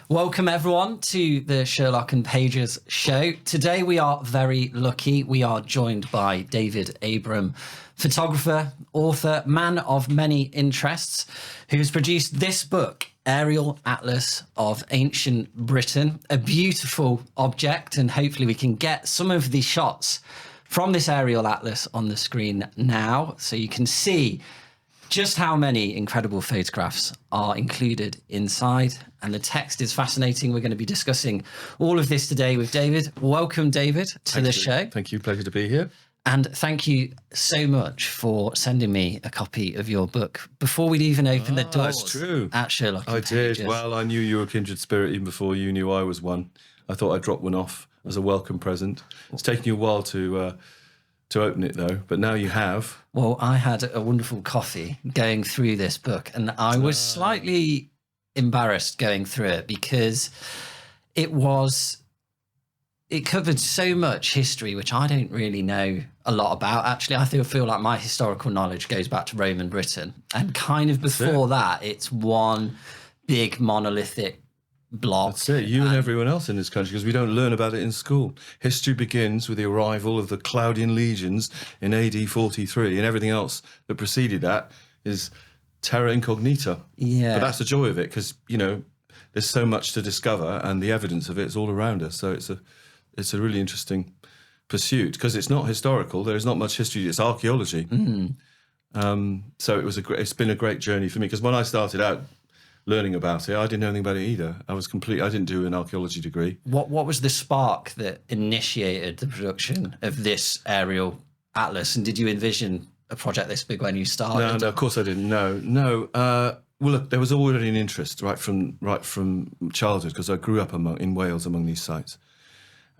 Welcome everyone to the Sherlock and Pages show. Today we are very lucky. We are joined by David Abram, photographer, author, man of many interests, who has produced this book, Aerial Atlas of Ancient Britain, a beautiful object, and hopefully we can get some of the shots from this aerial atlas on the screen now so you can see just how many incredible photographs are included inside. And the text is fascinating. We're going to be discussing all of this today with David. Welcome, David, to the show. Thank you. Pleasure to be here. And thank you so much for sending me a copy of your book before we'd even opened the doors. That's true. At Sherlock I Pages. did. Well, I knew you were a kindred spirit even before you knew I was one. I thought I'd drop one off as a welcome present. It's taken you a while to open it, though, but now you have. Well, I had a wonderful coffee going through this book, and I was slightly embarrassed going through it because it covered so much history, which I don't really know a lot about. Actually, I feel like my historical knowledge goes back to Roman Britain, and kind of before that, it's one big monolithic block. That's it. You and everyone else in this country, because we don't learn about it in school. History begins with the arrival of the Claudian legions in AD 43, and everything else that preceded that is terra incognita. Yeah. But that's the joy of it, because, you know, there's so much to discover, and the evidence of it is all around us. So it's a really interesting pursuit, because it's not historical. There is not much history. It's archaeology. So it's been a great journey for me, because when I started out learning about it, I didn't know anything about it either. I didn't do an archaeology degree. What was the spark that initiated the production of this aerial atlas? And did you envision a project this big when you started? No, of course I didn't. No. Well, look, there was already an interest right from childhood, because I grew up in Wales among these sites,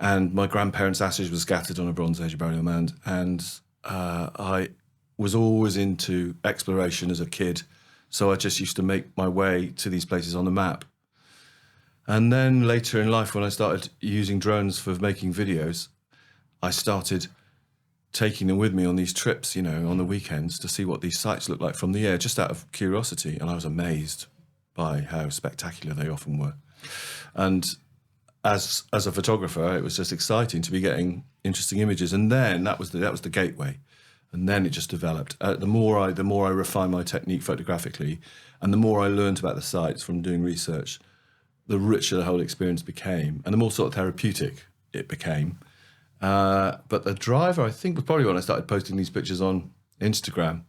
and my grandparents' ashes were scattered on a Bronze Age burial mound, and I was always into exploration as a kid. So I just used to make my way to these places on the map. And then later in life, when I started using drones for making videos, I started taking them with me on these trips, you know, on the weekends to see what these sites look like from the air, just out of curiosity. And I was amazed by how spectacular they often were. And as a photographer, it was just exciting to be getting interesting images. And then that was the gateway. And then it just developed. The more I refined my technique photographically, and the more I learned about the sites from doing research, the richer the whole experience became, and the more sort of therapeutic it became. But the driver, I think, was probably when I started posting these pictures on Instagram.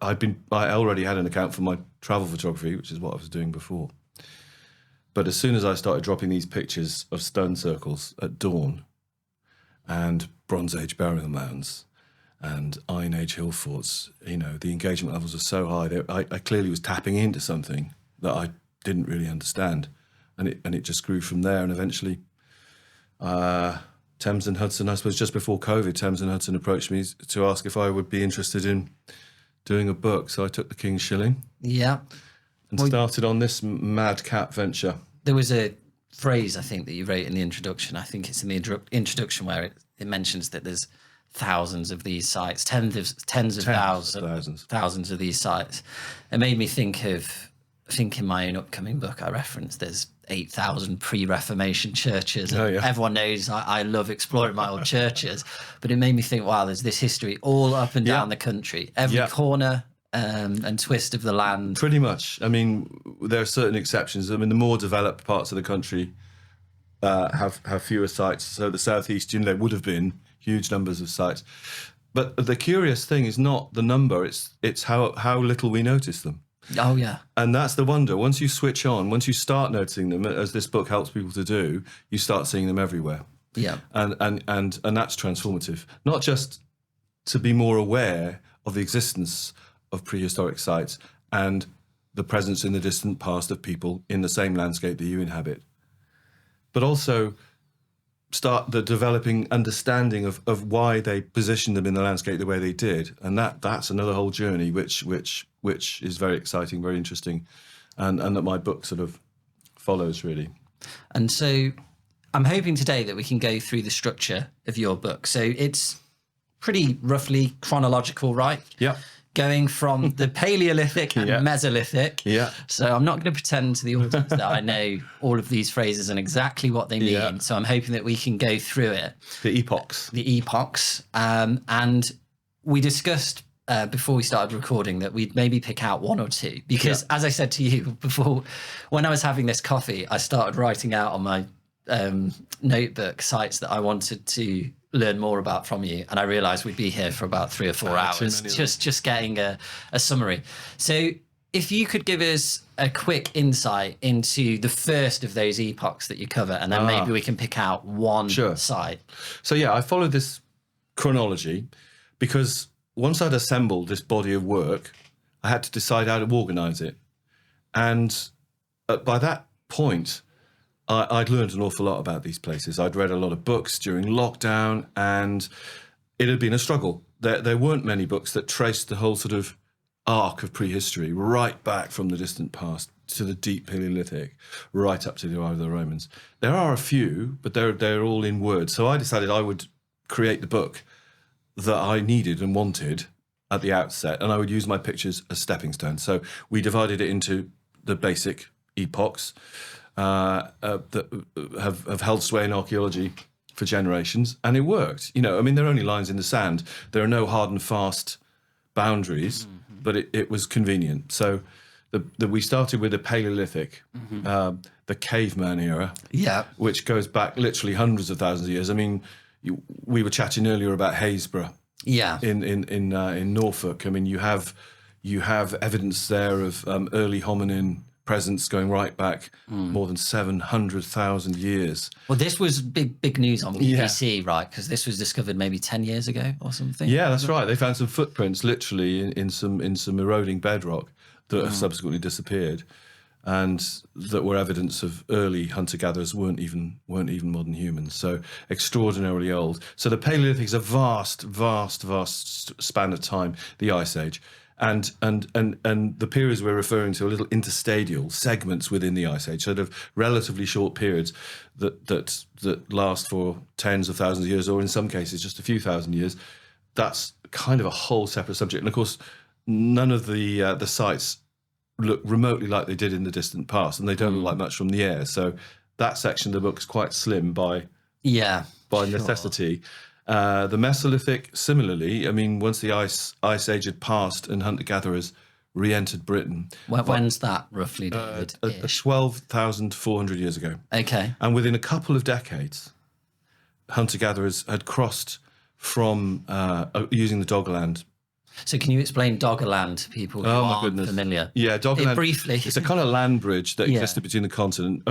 I already had an account for my travel photography, which is what I was doing before. But as soon as I started dropping these pictures of stone circles at dawn, and Bronze Age burial mounds, and Iron Age hill forts, you know, the engagement levels were so high that I clearly was tapping into something that I didn't really understand, and it just grew from there. And eventually, Thames and Hudson, I suppose just before COVID, Thames and Hudson approached me to ask if I would be interested in doing a book. So I took the King's Shilling, and started on this madcap venture. There was a phrase, I think, that you wrote in the introduction. I think it's in the introduction where it mentions that there's thousands of these sites, tens of thousands of these sites. It made me think in my own upcoming book, I referenced there's 8,000 pre-Reformation churches. And everyone knows I love exploring my old churches, but it made me think, wow, there's this history all up and down the country, every corner and twist of the land. Pretty much. I mean, there are certain exceptions. I mean, the more developed parts of the country have fewer sites. So the southeast, there would have been huge numbers of sites. But the curious thing is not the number, it's how little we notice them. Oh, yeah. And that's the wonder. Once you switch on, once you start noticing them, as this book helps people to do, you start seeing them everywhere. Yeah. And that's transformative. Not just to be more aware of the existence of prehistoric sites and the presence in the distant past of people in the same landscape that you inhabit, but also start the developing understanding of why they positioned them in the landscape the way they did. And that's another whole journey, which is very exciting, very interesting, and that my book sort of follows, really. And so I'm hoping today that we can go through the structure of your book. So it's pretty roughly chronological, right? Yeah. going from the Paleolithic and Mesolithic. Yeah. So I'm not going to pretend to the audience that I know all of these phrases and exactly what they mean. Yeah. So I'm hoping that we can go through it. The epochs. The epochs. And we discussed before we started recording that we'd maybe pick out one or two. Because as I said to you before, when I was having this coffee, I started writing out on my notebook sites that I wanted to learn more about from you, and I realized we'd be here for about 3 or 4 hours just getting a summary. So if you could give us a quick insight into the first of those epochs that you cover, and then maybe we can pick out one site. So I followed this chronology because once I'd assembled this body of work, I had to decide how to organize it. And by that point, I'd learned an awful lot about these places. I'd read a lot of books during lockdown, and it had been a struggle. There weren't many books that traced the whole sort of arc of prehistory, right back from the distant past to the deep Paleolithic, right up to the arrival of the Romans. There are a few, but they're all in words. So I decided I would create the book that I needed and wanted at the outset, and I would use my pictures as stepping stones. So we divided it into the basic epochs, that have held sway in archaeology for generations, and it worked. There are only lines in the sand. There are no hard and fast boundaries, but it was convenient. So we started with the Paleolithic, the caveman era, which goes back literally hundreds of thousands of years. I mean, we were chatting earlier about Haysborough, in Norfolk. I mean, you have evidence there of early hominin presence going right back more than 700,000 years. Well, this was big news on BBC, right? Because this was discovered maybe 10 years ago or something. Yeah, that's right. They found some footprints literally in some eroding bedrock that have subsequently disappeared, and that were evidence of early hunter-gatherers weren't even modern humans. So extraordinarily old. So the Paleolithic is a vast span of time, the Ice Age. And the periods we're referring to are little interstadial segments within the Ice Age, sort of relatively short periods that last for tens of thousands of years, or in some cases just a few thousand years. That's kind of a whole separate subject. And of course, none of the sites look remotely like they did in the distant past, and they don't look like much from the air. So that section of the book is quite slim by necessity. The Mesolithic, similarly, I mean, once the Ice Age had passed and hunter-gatherers re-entered Britain. When's that, roughly, David? 12,400 years ago. Okay. And within a couple of decades, hunter-gatherers had crossed from using the Doggerland. So can you explain Doggerland to people who aren't familiar? Yeah, Doggerland. Briefly. It's a kind of land bridge that existed between the continent.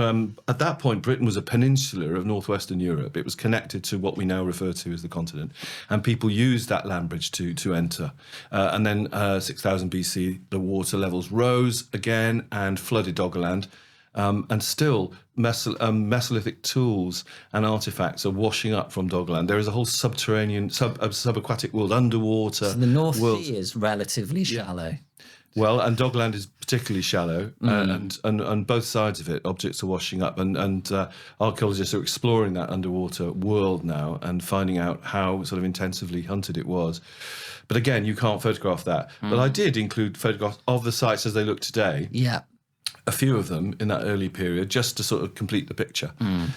At that point, Britain was a peninsula of northwestern Europe. It was connected to what we now refer to as the continent. And people used that land bridge to enter. And then 6000 BC, the water levels rose again and flooded Doggerland. And still, Mesolithic tools and artifacts are washing up from Doggerland. There is a whole subterranean, subaquatic world, underwater. So the North Sea is relatively shallow. Well, and Doggerland is particularly shallow, and on both sides of it, objects are washing up, and archaeologists are exploring that underwater world now and finding out how sort of intensively hunted it was. But again, you can't photograph that. But I did include photographs of the sites as they look today. Yeah. A few of them in that early period, just to sort of complete the picture.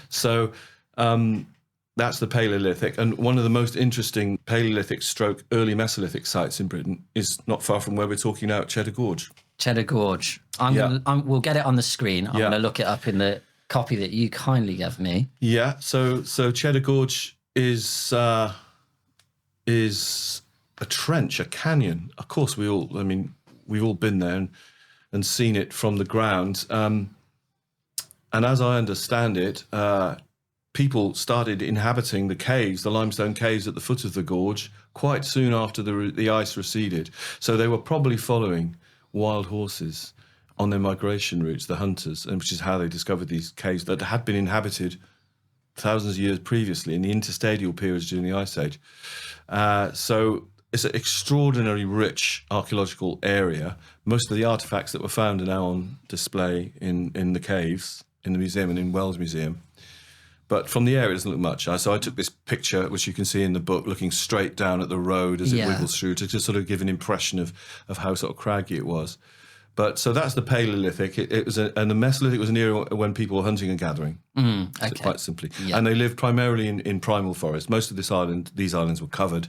So that's the Paleolithic. And one of the most interesting Paleolithic / early Mesolithic sites in Britain is not far from where we're talking now at Cheddar Gorge. Cheddar Gorge. We'll get it on the screen. I'm going to look it up in the copy that you kindly gave me. Yeah, so Cheddar Gorge is a trench, a canyon. Of course, we've all been there and seen it from the ground. And as I understand it, people started inhabiting the caves, the limestone caves at the foot of the gorge, quite soon after the ice receded. So they were probably following wild horses on their migration routes, the hunters, and which is how they discovered these caves that had been inhabited thousands of years previously in the interstadial periods during the Ice Age. So it's an extraordinarily rich archaeological area. Most of the artifacts that were found are now on display in the caves, in the museum and in Wells Museum. But from the air, it doesn't look much. So I took this picture, which you can see in the book, looking straight down at the road as it wiggles through to just sort of give an impression of how sort of craggy it was. But so that's the Paleolithic. It was, and the Mesolithic was an era when people were hunting and gathering, Okay. so quite simply. Yeah. And they lived primarily in primal forest. Most of these islands were covered.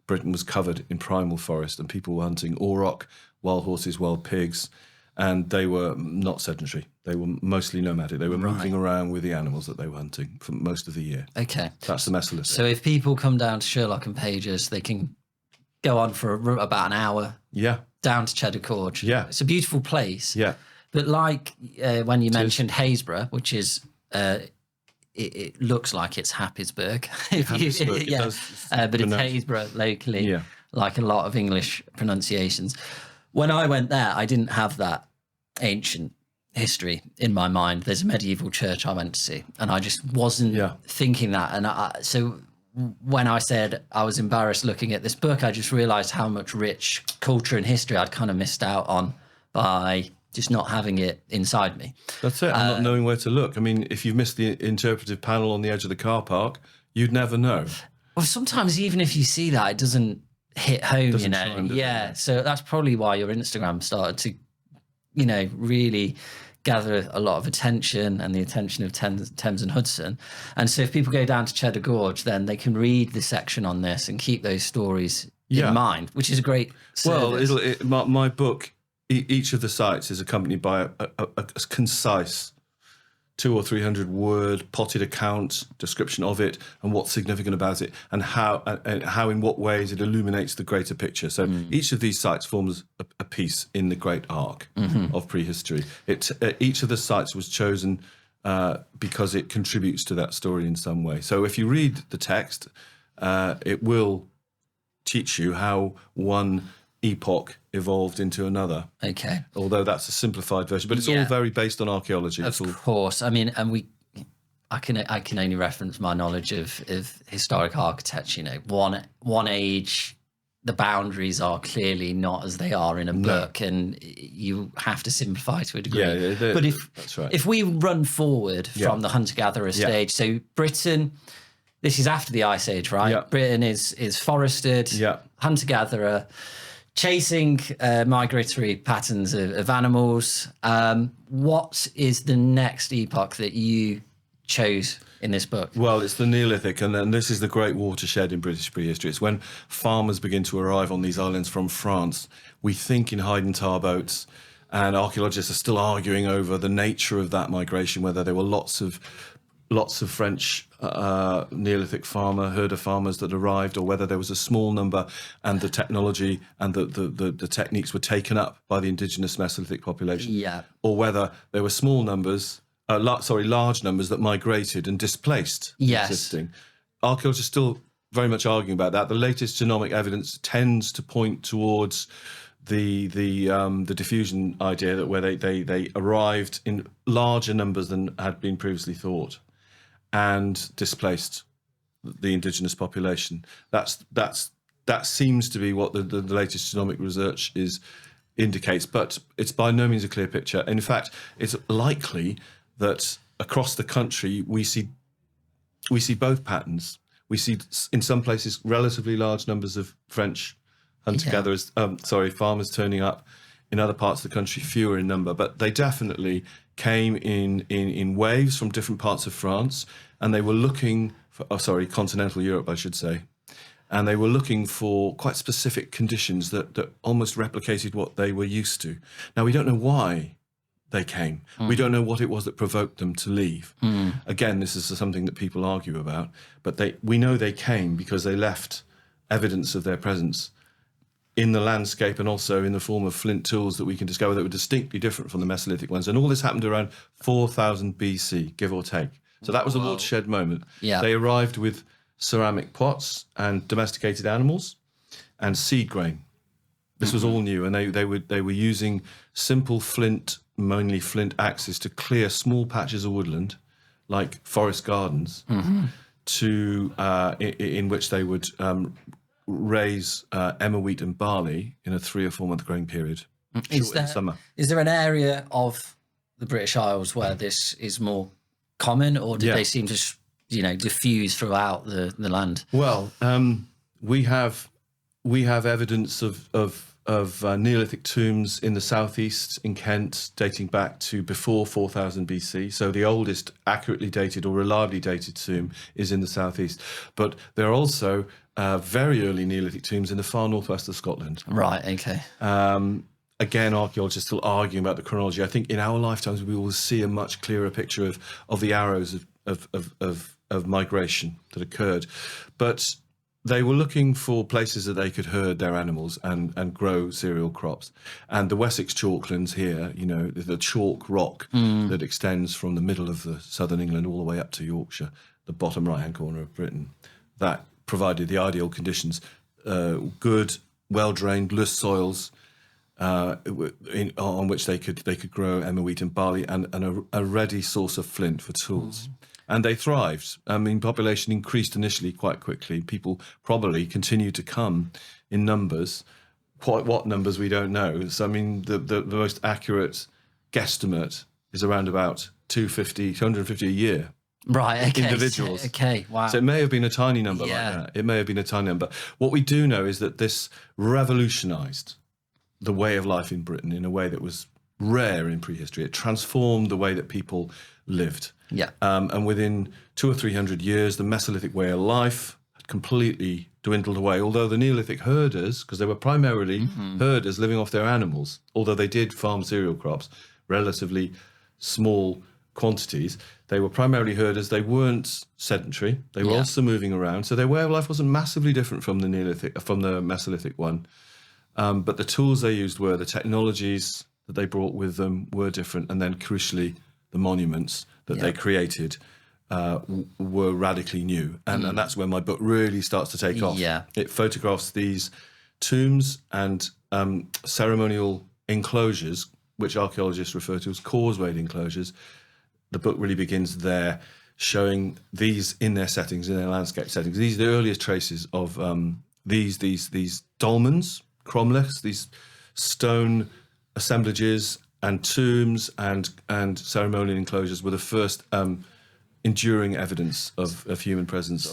Britain was covered in primal forest, and people were hunting auroch, wild horses, wild pigs, and they were not sedentary. They were mostly nomadic. They were moving around with the animals that they were hunting for most of the year. Okay. That's the Mesolithic. So if people come down to Sherlock and Pages, they can go on for about an hour. Yeah. Down to Cheddar Gorge. Yeah. It's a beautiful place. Yeah. But like when you mentioned Haysborough, which is, it looks like it's Happisburgh. Happisburgh, yeah. But it's pronounced. Haysborough locally, Yeah. like a lot of English pronunciations. When I went there, I didn't have that ancient history in my mind. There's a medieval church I went to see, and I just wasn't thinking that. And so when I said I was embarrassed looking at this book, I just realised how much rich culture and history I'd kind of missed out on by just not having it inside me. That's it, and not knowing where to look. I mean, if you've missed the interpretive panel on the edge of the car park, you'd never know. Well, sometimes even if you see that, it doesn't hit home, Doesn't you know. chime, does Yeah, it? so that's probably why your Instagram started to, you know, really gather a lot of attention and the attention of Thames and Hudson. And so if people go down to Cheddar Gorge, then they can read the section on this and keep those stories in mind, which is a great service. Well, my book, each of the sites is accompanied by a concise 200 or 300 word potted account, description of it and what's significant about it, and how in what ways it illuminates the greater picture. So each of these sites forms a piece in the great arc of prehistory. Each of the sites was chosen because it contributes to that story in some way. So if you read the text, it will teach you how one epoch evolved into another. Okay. Although that's a simplified version, but it's all very based on archaeology. Of course. I mean, and I can only reference my knowledge of historic architecture. You know, one age, the boundaries are clearly not as they are in a book, and you have to simplify to a degree. But that's right. If we run forward from the hunter-gatherer stage, so Britain, this is after the Ice Age, right? Yeah. Britain is forested, hunter-gatherer, chasing migratory patterns of animals. What is the next epoch that you chose in this book? Well, it's the Neolithic, and then this is the great watershed in British prehistory. It's when farmers begin to arrive on these islands from France. We think in hide and tar boats, and archaeologists are still arguing over the nature of that migration, whether there were lots of French Neolithic herder farmers that arrived, or whether there was a small number and the technology and the techniques were taken up by the indigenous Mesolithic population, or whether there were small numbers, large numbers that migrated and displaced existing. Archaeologists are still very much arguing about that. The latest genomic evidence tends to point towards the diffusion idea, that where they arrived in larger numbers than had been previously thought and displaced the indigenous population. That seems to be what the latest genomic research indicates, but it's by no means a clear picture. In fact, it's likely that across the country we see both patterns. We see in some places relatively large numbers of French hunter-gatherers, farmers turning up. In other parts of the country, fewer in number, but they definitely came in waves from different parts of France, and they were looking for, continental Europe, I should say, and they were looking for quite specific conditions that almost replicated what they were used to. Now, we don't know why they came. We don't know what it was that provoked them to leave. Again, this is something that people argue about, but we know they came because they left evidence of their presence in the landscape, and also in the form of flint tools that we can discover that were distinctly different from the Mesolithic ones. And all this happened around 4000 BC, give or take. So that was a watershed moment. Yeah. They arrived with ceramic pots and domesticated animals and seed grain. This was all new, and they were using simple flint, mainly flint axes, to clear small patches of woodland, like forest gardens, in which they would raise emmer wheat and barley in a 3 or 4 month growing period. Is there an area of the British Isles where this is more common, or did they seem to diffused throughout the land? Well, we have evidence of Neolithic tombs in the southeast in Kent dating back to before 4000 BC. So the oldest accurately dated or reliably dated tomb is in the southeast. But there are also very early Neolithic tombs in the far northwest of Scotland. Right, okay. Again, archaeologists are still arguing about the chronology. I think in our lifetimes we will see a much clearer picture of the arrows of migration that occurred. But they were looking for places that they could herd their animals and grow cereal crops. And the Wessex chalklands here, the chalk rock that extends from the middle of the southern England all the way up to Yorkshire, the bottom right-hand corner of Britain, that provided the ideal conditions, good, well-drained, loose soils, on which they could grow emmer wheat and barley, and a ready source of flint for tools. And they thrived. I mean, population increased initially quite quickly. People probably continued to come in numbers. Quite what numbers, we don't know. So, I mean, the most accurate guesstimate is around about 250 a year. Right, okay. Individuals. Okay, wow. So it may have been a tiny number like that. It may have been a tiny number. What we do know is that this revolutionised the way of life in Britain in a way that was rare in prehistory. It transformed the way that people lived. Yeah. And within 200 or 300 years, the Mesolithic way of life had completely dwindled away. Although the Neolithic herders, because they were primarily herders living off their animals, although they did farm cereal crops, relatively small quantities, they were primarily herders. They weren't sedentary. They were also moving around. So their way of life wasn't massively different from the Mesolithic one. But the tools they used the technologies that they brought with them were different. And then crucially, the monuments that they created were radically new. And that's where my book really starts to take off. Yeah. It photographs these tombs and ceremonial enclosures, which archaeologists refer to as causewayed enclosures. The book really begins there, showing these in their settings, in their landscape settings. These are the earliest traces of these dolmens, cromlechs, these stone assemblages and tombs and ceremonial enclosures were the first enduring evidence of human presence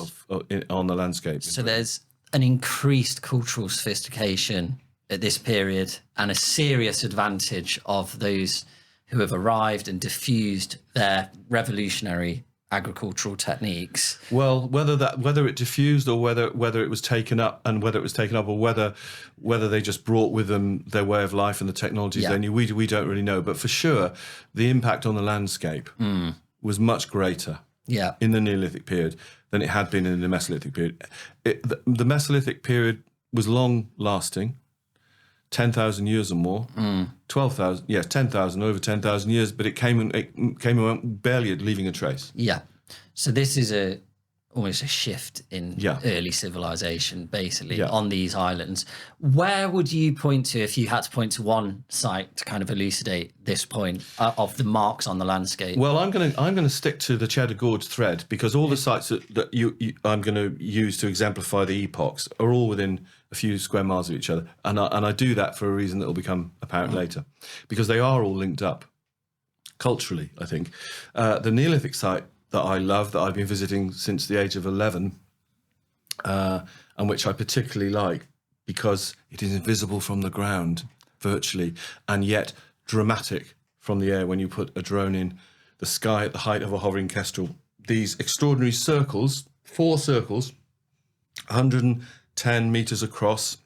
on the landscape. So there's an increased cultural sophistication at this period and a serious advantage of those who have arrived and diffused their revolutionary agricultural techniques. Well, whether it diffused or whether it was taken up, or whether they just brought with them their way of life and the technologies they knew, we don't really know. But for sure, the impact on the landscape was much greater in the Neolithic period than it had been in the Mesolithic period. The Mesolithic period was long-lasting, 10,000 years or more, 12,000, 10,000, over 10,000 years, but it came and went, barely leaving a trace. Yeah. So this is almost a shift in early civilization, basically, on these islands. Where would you point to if you had to point to one site to kind of elucidate this point of the marks on the landscape? Well, I'm going to stick to the Cheddar Gorge thread, because all the sites that I'm going to use to exemplify the epochs are all within a few square miles of each other, and I do that for a reason that will become apparent later, because they are all linked up culturally. I think the Neolithic site that I love, that I've been visiting since the age of 11, and which I particularly like because it is invisible from the ground virtually, and yet dramatic from the air when you put a drone in the sky at the height of a hovering kestrel. These extraordinary circles, 4 circles, 110 metres across,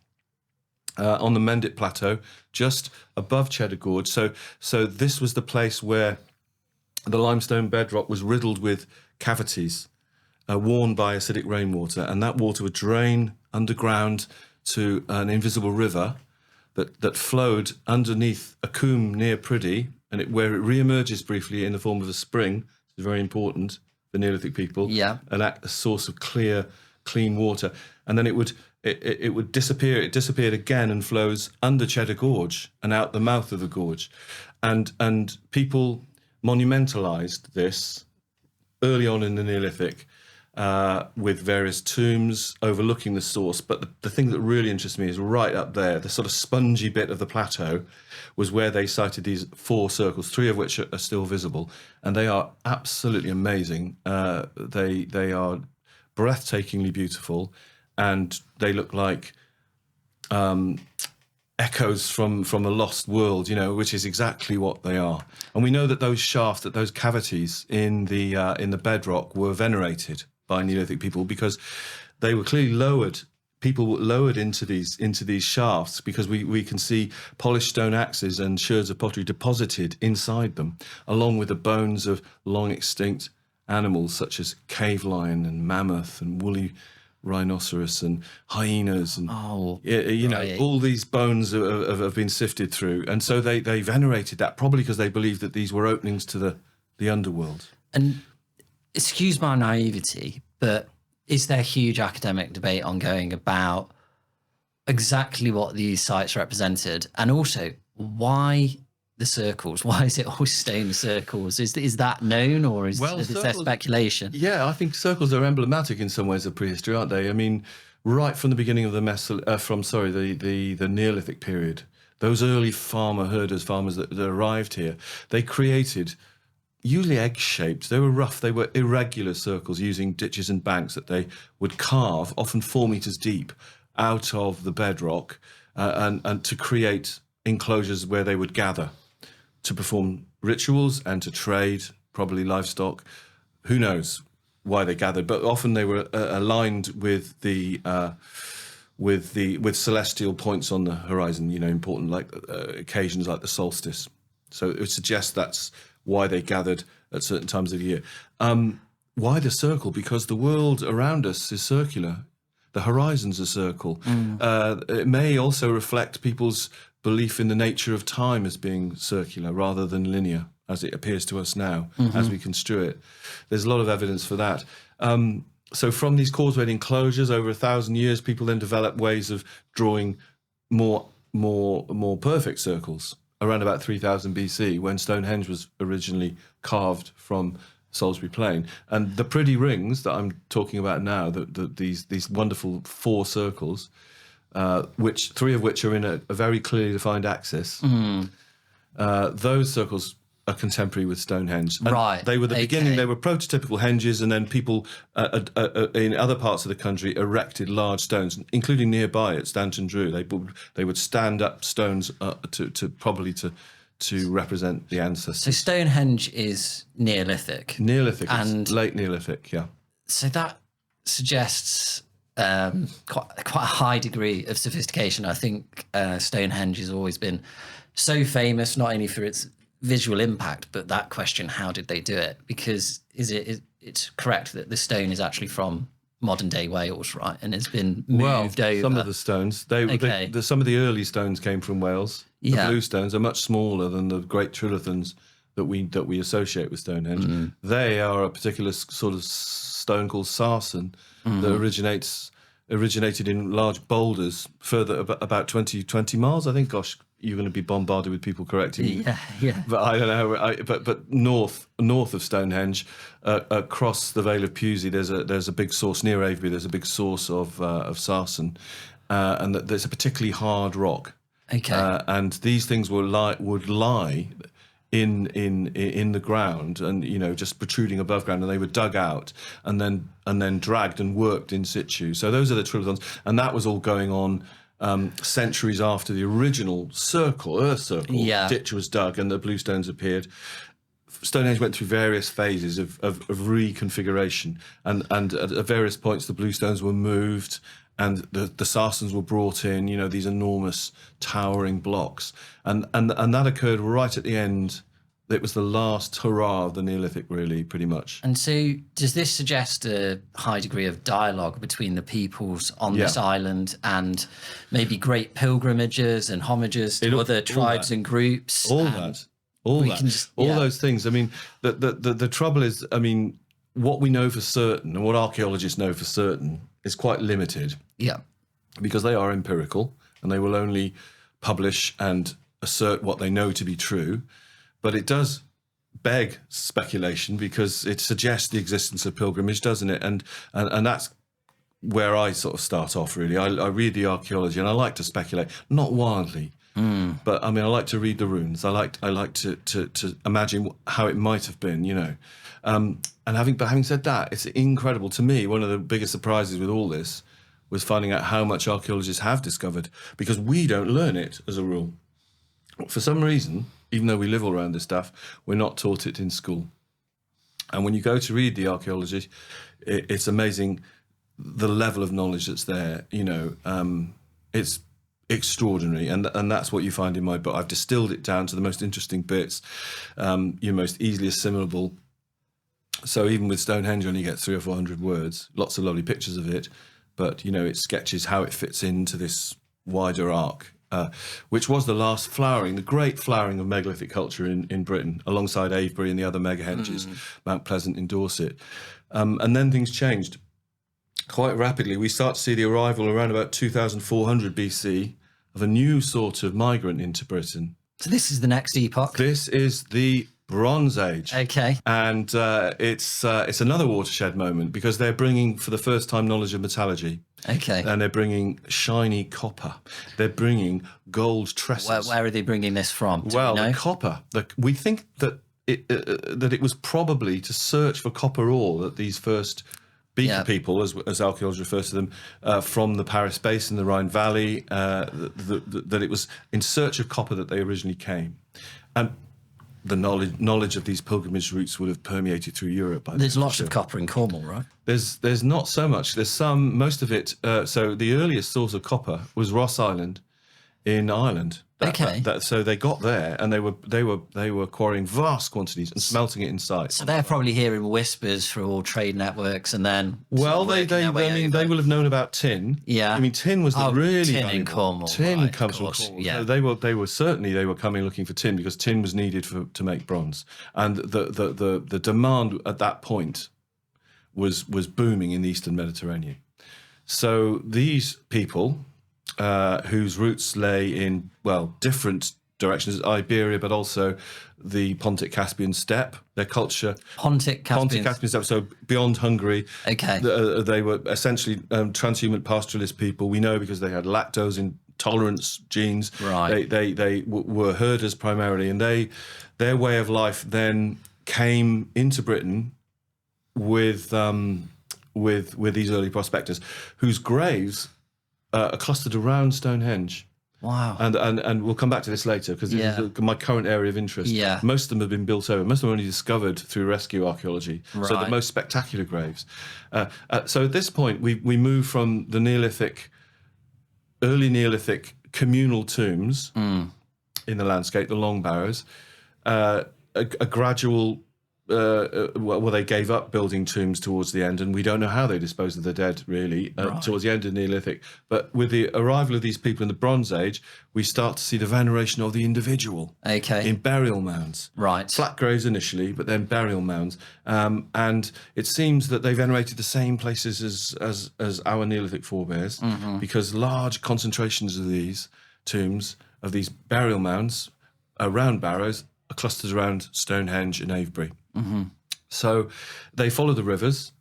on the Mendip Plateau, just above Cheddar Gorge. So this was the place where the limestone bedrock was riddled with cavities, worn by acidic rainwater, and that water would drain underground to an invisible river that flowed underneath a coombe near Priddy, and where it re-emerges briefly in the form of a spring. It's very important for Neolithic people. Yeah. A source of clear, clean water, and then it would disappear. It disappeared again and flows under Cheddar Gorge and out the mouth of the gorge, and people monumentalized this early on in the Neolithic, with various tombs overlooking the source. But the thing that really interests me is right up there, the sort of spongy bit of the plateau was where they sighted these 4 circles, 3 of which are still visible, and they are absolutely amazing. They are breathtakingly beautiful, and they look like echoes from a lost world, which is exactly what they are. And we know that those shafts, that those cavities in the bedrock were venerated by Neolithic people because they were clearly lowered. People were lowered into these shafts because we can see polished stone axes and sherds of pottery deposited inside them, along with the bones of long extinct animals such as cave lion and mammoth and woolly rhinoceros and hyenas and right. all these bones have been sifted through, and so they venerated that, probably because they believed that these were openings to the underworld. And excuse my naivety, but is there huge academic debate ongoing about exactly what these sites represented, and also why the circles? Why is it always stone circles? Is that known, or is there speculation? Yeah, I think circles are emblematic in some ways of prehistory, aren't they? I mean, right from the beginning of the Neolithic period, those early farmers that arrived here, they created usually egg-shaped. They were rough. They were irregular circles using ditches and banks that they would carve, often 4 meters deep, out of the bedrock, and to create enclosures where they would gather to perform rituals and to trade, probably livestock. Who knows why they gathered? But often they were aligned with with celestial points on the horizon. Important like occasions like the solstice. So it would suggest that's why they gathered at certain times of year. Why the circle? Because the world around us is circular. The horizon's a circle. It may also reflect people's belief in the nature of time as being circular rather than linear, as it appears to us now, as we construe it. There's a lot of evidence for that. So from these causewayed enclosures over 1,000 years, people then developed ways of drawing more perfect circles. Around about 3000 BC, when Stonehenge was originally carved from Salisbury Plain. And the pretty rings that I'm talking about now, these wonderful 4 circles, which 3 of which are in a very clearly defined axis, those circles are contemporary with Stonehenge. And right. They were the beginning. They were prototypical henges, and then people in other parts of the country erected large stones, including nearby at Stanton Drew. They would stand up stones to represent the ancestors. So Stonehenge is Neolithic. Neolithic, and late Neolithic, yeah. So that suggests quite a high degree of sophistication. I think Stonehenge has always been so famous, not only for its visual impact, but that question, how did they do it? Because it's correct that the stone is actually from modern day Wales, right? And it's been moved over. Some of the stones, some of the early stones came from Wales. The blue stones are much smaller than the great trilithons that we associate with Stonehenge. They are a particular sort of stone called sarsen that originated in large boulders further about 20 miles, I think. Gosh, you're going to be bombarded with people correcting you. Yeah. But I don't know. But north of Stonehenge, across the Vale of Pewsey, there's a big source near Avebury. There's a big source of sarsen, and there's a particularly hard rock. Okay. And these things would lie in the ground, and just protruding above ground, and they were dug out and then dragged and worked in situ. So those are the trilithons, and that was all going on centuries after the original Earth circle ditch was dug and the blue stones appeared. Stonehenge went through various phases of reconfiguration, and at various points the blue stones were moved and the sarsens were brought in, these enormous towering blocks. And that occurred right at the end. It was the last hurrah of the Neolithic, really, pretty much. And so does this suggest a high degree of dialogue between the peoples on this island, and maybe great pilgrimages and homages to other tribes and groups? All those things. I mean, the trouble is, what we know for certain and what archaeologists know for certain is quite limited. Yeah. Because they are empirical and they will only publish and assert what they know to be true. But it does beg speculation because it suggests the existence of pilgrimage, doesn't it? And that's where I sort of start off, really. I read the archaeology and I like to speculate, not wildly, but I mean, I like to read the runes. I like to imagine how it might have been, you know. But having said that, it's incredible to me. One of the biggest surprises with all this was finding out how much archaeologists have discovered, because we don't learn it as a rule. For some reason, even though we live all around this stuff, we're not taught it in school. And when you go to read the archaeology, it's amazing the level of knowledge that's there. You know, it's extraordinary, and that's what you find in my book. I've distilled it down to the most interesting bits, your most easily assimilable. So even with Stonehenge, you only get 300 or 400 words, lots of lovely pictures of it, but you know, it sketches how it fits into this wider arc, which was the last flowering, the great flowering of megalithic culture in Britain, alongside Avebury and the other megahenges, Mount Pleasant in Dorset. And then things changed quite rapidly. We start to see the arrival around about 2400 BC of a new sort of migrant into Britain. So this is the next epoch. This is the Bronze Age. Okay. And it's another watershed moment because they're bringing, for the first time, knowledge of metallurgy. Okay. And they're bringing shiny copper. They're bringing gold tresses. Where are they bringing this from? Well, the copper. We think that it was probably to search for copper ore that these first beaker people, as archaeology refers to them, from the Paris Basin, the Rhine Valley, that it was in search of copper that they originally came. And the knowledge of these pilgrimage routes would have permeated through Europe. There's lots of copper in Cornwall, right? There's not so much. There's some, most of it. So the earliest source of copper was Ross Island in Ireland. So they got there and they were quarrying vast quantities and smelting it in sight. So they're probably hearing whispers through all trade networks, and then they will have known about tin. Yeah, I mean, tin was the really tin valuable. In Cornwall. Tin right, comes from Cornwall. Yeah, they were coming looking for tin because tin was needed to make bronze, and the demand at that point was booming in the Eastern Mediterranean. So these people, whose roots lay in, well, different directions, Iberia, but also the Pontic-Caspian steppe, their culture. Pontic-Caspian steppe, so beyond Hungary. Okay. They were essentially transhuman pastoralist people. We know because they had lactose intolerance genes. Right. They were herders primarily, and their way of life then came into Britain with these early prospectors, whose graves are clustered around Stonehenge. Wow. And we'll come back to this later because this is my current area of interest. Yeah. Most of them have been built over. Most of them are only discovered through rescue archaeology. Right. So the most spectacular graves. So at this point, we move from the early Neolithic communal tombs in the landscape, the long barrows, a gradual. They gave up building tombs towards the end, and we don't know how they disposed of the dead, really, towards the end of Neolithic. But with the arrival of these people in the Bronze Age, we start to see the veneration of the individual in burial mounds. Right. Flat graves initially, but then burial mounds. And it seems that they venerated the same places as our Neolithic forebears, because large concentrations of these tombs, of these burial mounds around barrows, are clustered around Stonehenge and Avebury. So they followed the rivers,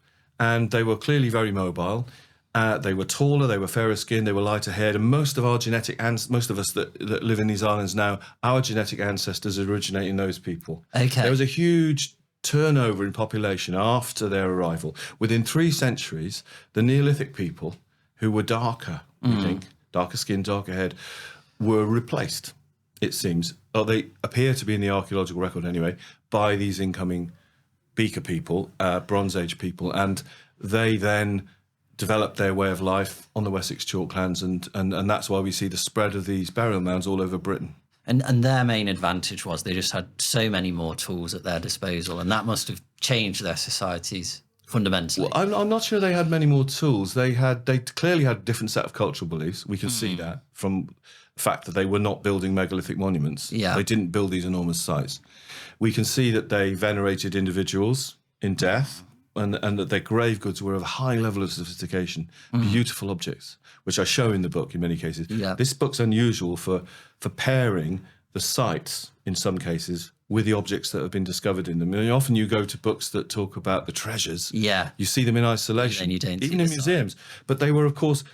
and they were clearly very mobile. They were taller, they were fairer skinned, they were lighter haired, and most of us that live in these islands now, our genetic ancestors originate in those people. Okay. There was a huge turnover in population after their arrival. Within 3 centuries, the Neolithic people, who were darker, we think, darker skinned, darker haired, were replaced, it seems, or they appear to be in the archaeological record anyway, by these incoming beaker people, Bronze Age people, and they then developed their way of life on the Wessex chalklands, and that's why we see the spread of these burial mounds all over Britain. And their main advantage was they just had so many more tools at their disposal, and that must have changed their societies fundamentally. Well, I'm not sure they had many more tools. They clearly had a different set of cultural beliefs. We can see that from the fact that they were not building megalithic monuments. Yeah. They didn't build these enormous sites. We can see that they venerated individuals in death, and that their grave goods were of a high level of sophistication, beautiful objects, which I show in the book in many cases. Yeah. This book's unusual for pairing the sites, in some cases, with the objects that have been discovered in them. And often you go to books that talk about the treasures. Yeah. You see them in isolation, And you don't even see in the museums. But they were, of course,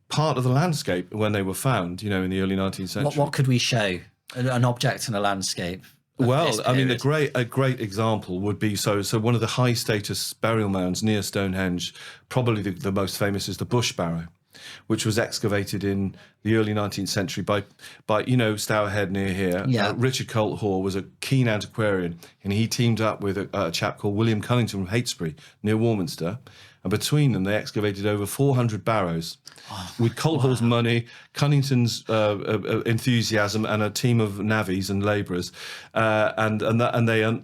part of the landscape when they were found, in the early 19th century. What could we show? An object in a landscape? Well, I mean, a great example would be so one of the high status burial mounds near Stonehenge, probably the most famous, is the Bush Barrow, which was excavated in the early 19th century by Stourhead near here. Yeah. Richard Colt Hoare was a keen antiquarian, and he teamed up with a chap called William Cunnington from Heytesbury near Warminster. And between them, they excavated over 400 barrows with Colt Hoare's money, Cunnington's enthusiasm, and a team of navvies and labourers. And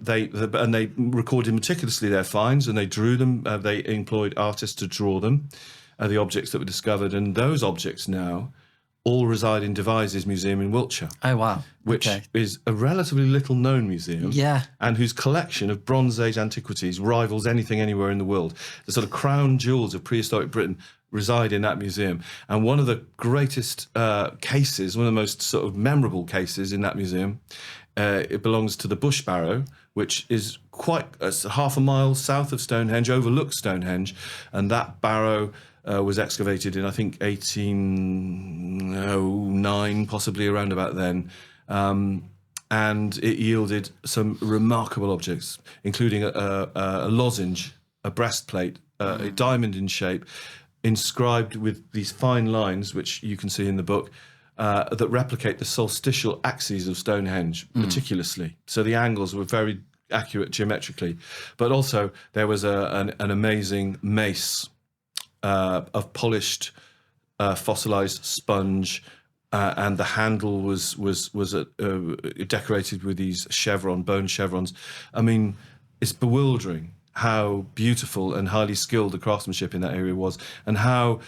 they recorded meticulously their finds, and they drew them. They employed artists to draw them, the objects that were discovered. And those objects now all reside in Devizes Museum in Wiltshire. Oh, wow. Which is a relatively little-known museum. Yeah. And whose collection of Bronze Age antiquities rivals anything anywhere in the world. The sort of crown jewels of prehistoric Britain reside in that museum. And one of the greatest cases, one of the most sort of memorable cases in that museum, it belongs to the Bush Barrow, which is quite half a mile south of Stonehenge, overlooks Stonehenge. And that barrow was excavated in, I think, 1809, possibly around about then. And it yielded some remarkable objects, including a lozenge, a breastplate, a diamond in shape, inscribed with these fine lines, which you can see in the book, that replicate the solstitial axes of Stonehenge, meticulously. So the angles were very accurate geometrically. But also there was an amazing mace of polished fossilized sponge, and the handle was decorated with these bone chevrons. I mean, it's bewildering how beautiful and highly skilled the craftsmanship in that area was, and how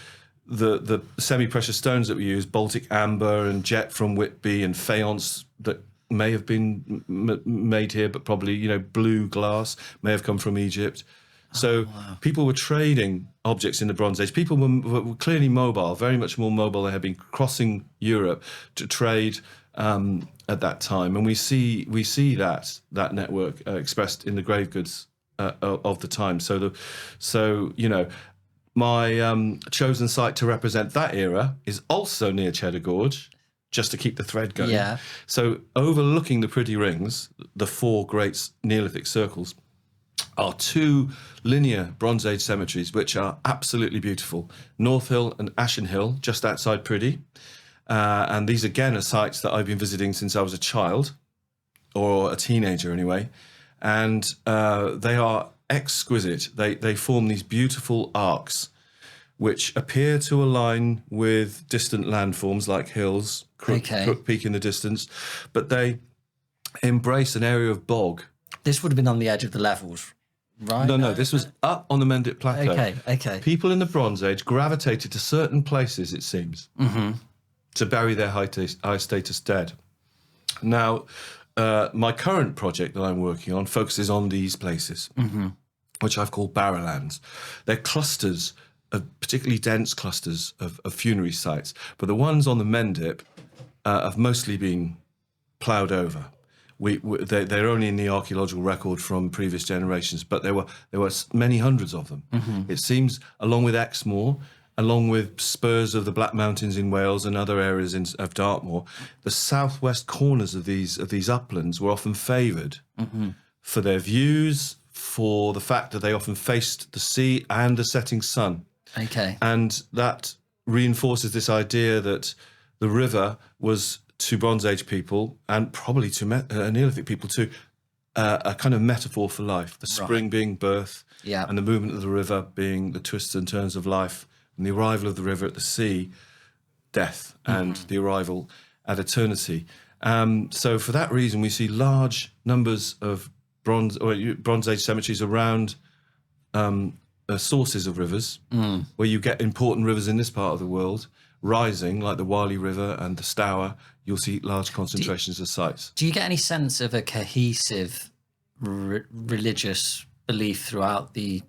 the semi-precious stones that we use, Baltic amber and jet from Whitby and faience that may have been made here, but probably, blue glass may have come from Egypt. So people were trading objects in the Bronze Age. People were clearly mobile, very much more mobile. They had been crossing Europe to trade at that time, and we see that network expressed in the grave goods of the time. So my chosen site to represent that era is also near Cheddar Gorge, just to keep the thread going. Yeah. So overlooking the pretty rings, the four great Neolithic circles, are two linear Bronze Age cemeteries, which are absolutely beautiful. North Hill and Ashen Hill, just outside Priddy. And these, again, are sites that I've been visiting since I was a child, or a teenager anyway. And they are exquisite. They form these beautiful arcs, which appear to align with distant landforms like hills, Crook Peak in the distance. But they embrace an area of bog. This would have been on the edge of the levels, right? No, this was up on the Mendip Plateau. Okay. People in the Bronze Age gravitated to certain places, it seems, to bury their high status dead. Now, my current project that I'm working on focuses on these places, which I've called barrowlands. They're clusters, particularly dense clusters of funerary sites, but the ones on the Mendip have mostly been ploughed over. They're only in the archaeological record from previous generations, but there were many hundreds of them. It seems, along with Exmoor, along with spurs of the Black Mountains in Wales and other areas of Dartmoor, the southwest corners of these uplands were often favoured for their views, for the fact that they often faced the sea and the setting sun. Okay. And that reinforces this idea that the river was, to Bronze Age people, and probably to Neolithic people too, a kind of metaphor for life. The spring being birth, and the movement of the river being the twists and turns of life, and the arrival of the river at the sea, death, and the arrival at eternity. So for that reason, we see large numbers of Bronze Age cemeteries around sources of rivers, where you get important rivers in this part of the world rising, like the Wylye River and the Stour. You'll see large concentrations of sites. Do you get any sense of a cohesive religious belief throughout the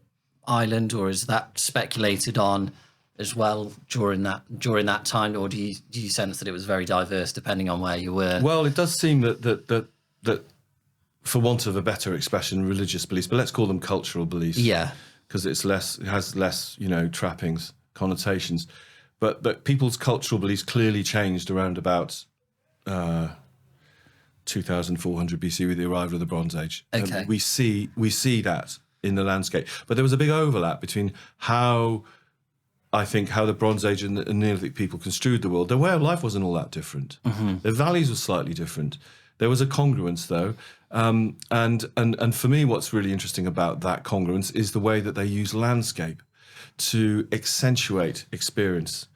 island, or is that speculated on as well during that time, or do you sense that it was very diverse depending on where you were? Well, it does seem that for want of a better expression, religious beliefs, but let's call them cultural beliefs. Yeah. Because it has less, trappings, connotations. But people's cultural beliefs clearly changed around about 2400 BC with the arrival of the Bronze Age. Okay. And we see that in the landscape. But there was a big overlap between how the Bronze Age and the Neolithic people construed the world. Their way of life wasn't all that different. Mm-hmm. Their values were slightly different. There was a congruence, though. And for me, what's really interesting about that congruence is the way that they use landscape to accentuate experience.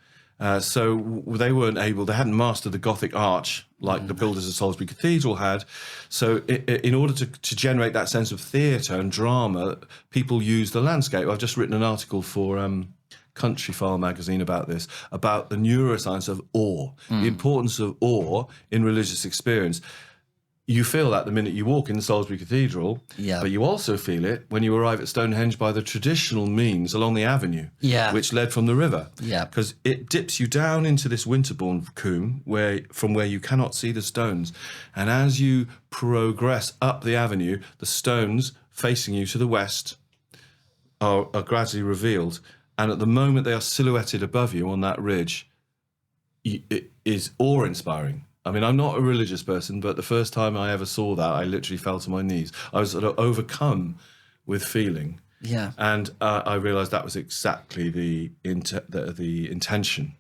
So they hadn't mastered the Gothic arch like the builders of Salisbury Cathedral had. So in order to generate that sense of theatre and drama, people used the landscape. I've just written an article for Countryfile magazine about this, about the neuroscience of awe, the importance of awe in religious experience. You feel that the minute you walk in the Salisbury Cathedral, but you also feel it when you arrive at Stonehenge by the traditional means along the avenue, which led from the river. Because it dips you down into this Winterbourne combe from where you cannot see the stones. And as you progress up the avenue, the stones facing you to the west are gradually revealed. And at the moment they are silhouetted above you on that ridge, it is awe-inspiring. I mean, I'm not a religious person, but the first time I ever saw that, I literally fell to my knees. I was sort of overcome with feeling. Yeah. And I realised that was exactly the intention.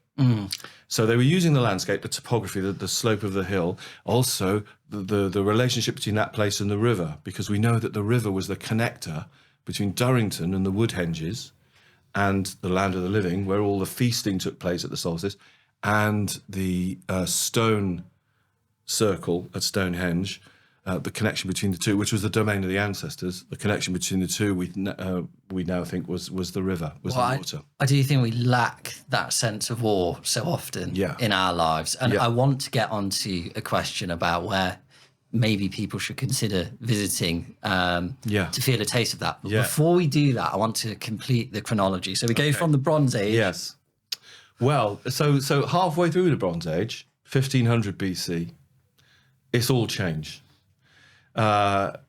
So they were using the landscape, the topography, the slope of the hill, also the relationship between that place and the river, because we know that the river was the connector between Durrington and the Woodhenges and the land of the living, where all the feasting took place at the solstice, and the stone circle at Stonehenge, the connection between the two, which was the domain of the ancestors, the connection between the two we now think was the river, was the water. I do think we lack that sense of awe so often in our lives. And I want to get onto a question about where maybe people should consider visiting to feel a taste of that. But before we do that, I want to complete the chronology. So we go from the Bronze Age. Yes. Well, so halfway through the Bronze Age, 1500 BC, it's all changed.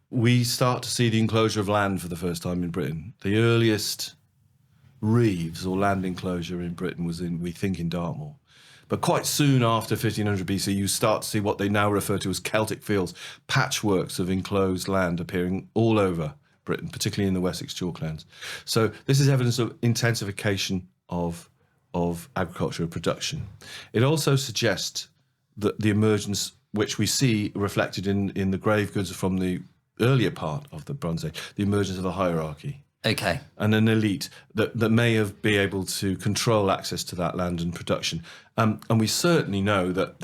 We start to see the enclosure of land for the first time in Britain. The earliest reeves or land enclosure in Britain was in Dartmoor. But quite soon after 1500 BC, you start to see what they now refer to as Celtic fields, patchworks of enclosed land appearing all over Britain, particularly in the Wessex chalklands. So this is evidence of intensification of agricultural production. It also suggests that the emergence, which we see reflected in the grave goods from the earlier part of the Bronze Age, the emergence of a hierarchy. Okay. And an elite that may have been able to control access to that land and production. And we certainly know that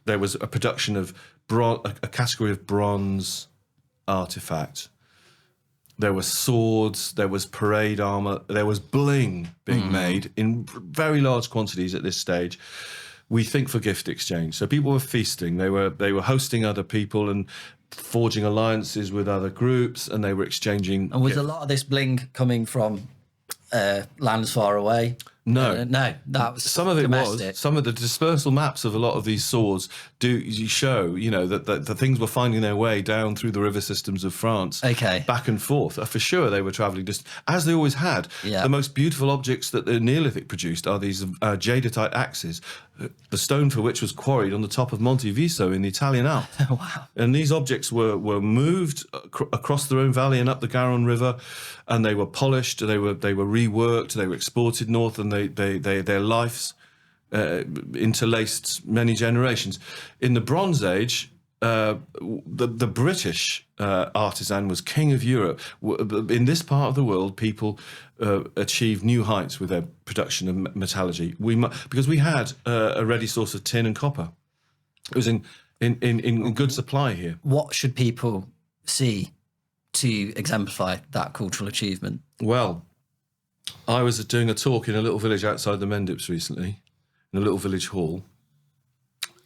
there was a production of a category of bronze artifact. There were swords, there was parade armour, there was bling being made in very large quantities at this stage. We think for gift exchange. So people were feasting, they were hosting other people and forging alliances with other groups, and they were exchanging. And was a lot of this bling coming from lands far away? No, that was some of it domestic. was. Some of the dispersal maps of a lot of these swords do show, that the things were finding their way down through the river systems of France, back and forth. For sure, they were travelling just as they always had. The most beautiful objects that the Neolithic produced are these jadeite axes, the stone for which was quarried on the top of Monte Viso in the Italian Alps. Wow! And these objects were moved across the Rhone Valley and up the Garonne River, and they were polished, they were reworked, they were exported north, and their lives interlaced many generations. In the Bronze Age, the British artisan was king of Europe. In this part of the world, people achieved new heights with their production of metallurgy. Because we had a ready source of tin and copper. It was in good supply here. What should people see to exemplify that cultural achievement? Well, I was doing a talk in a little village outside the Mendips recently, in a little village hall,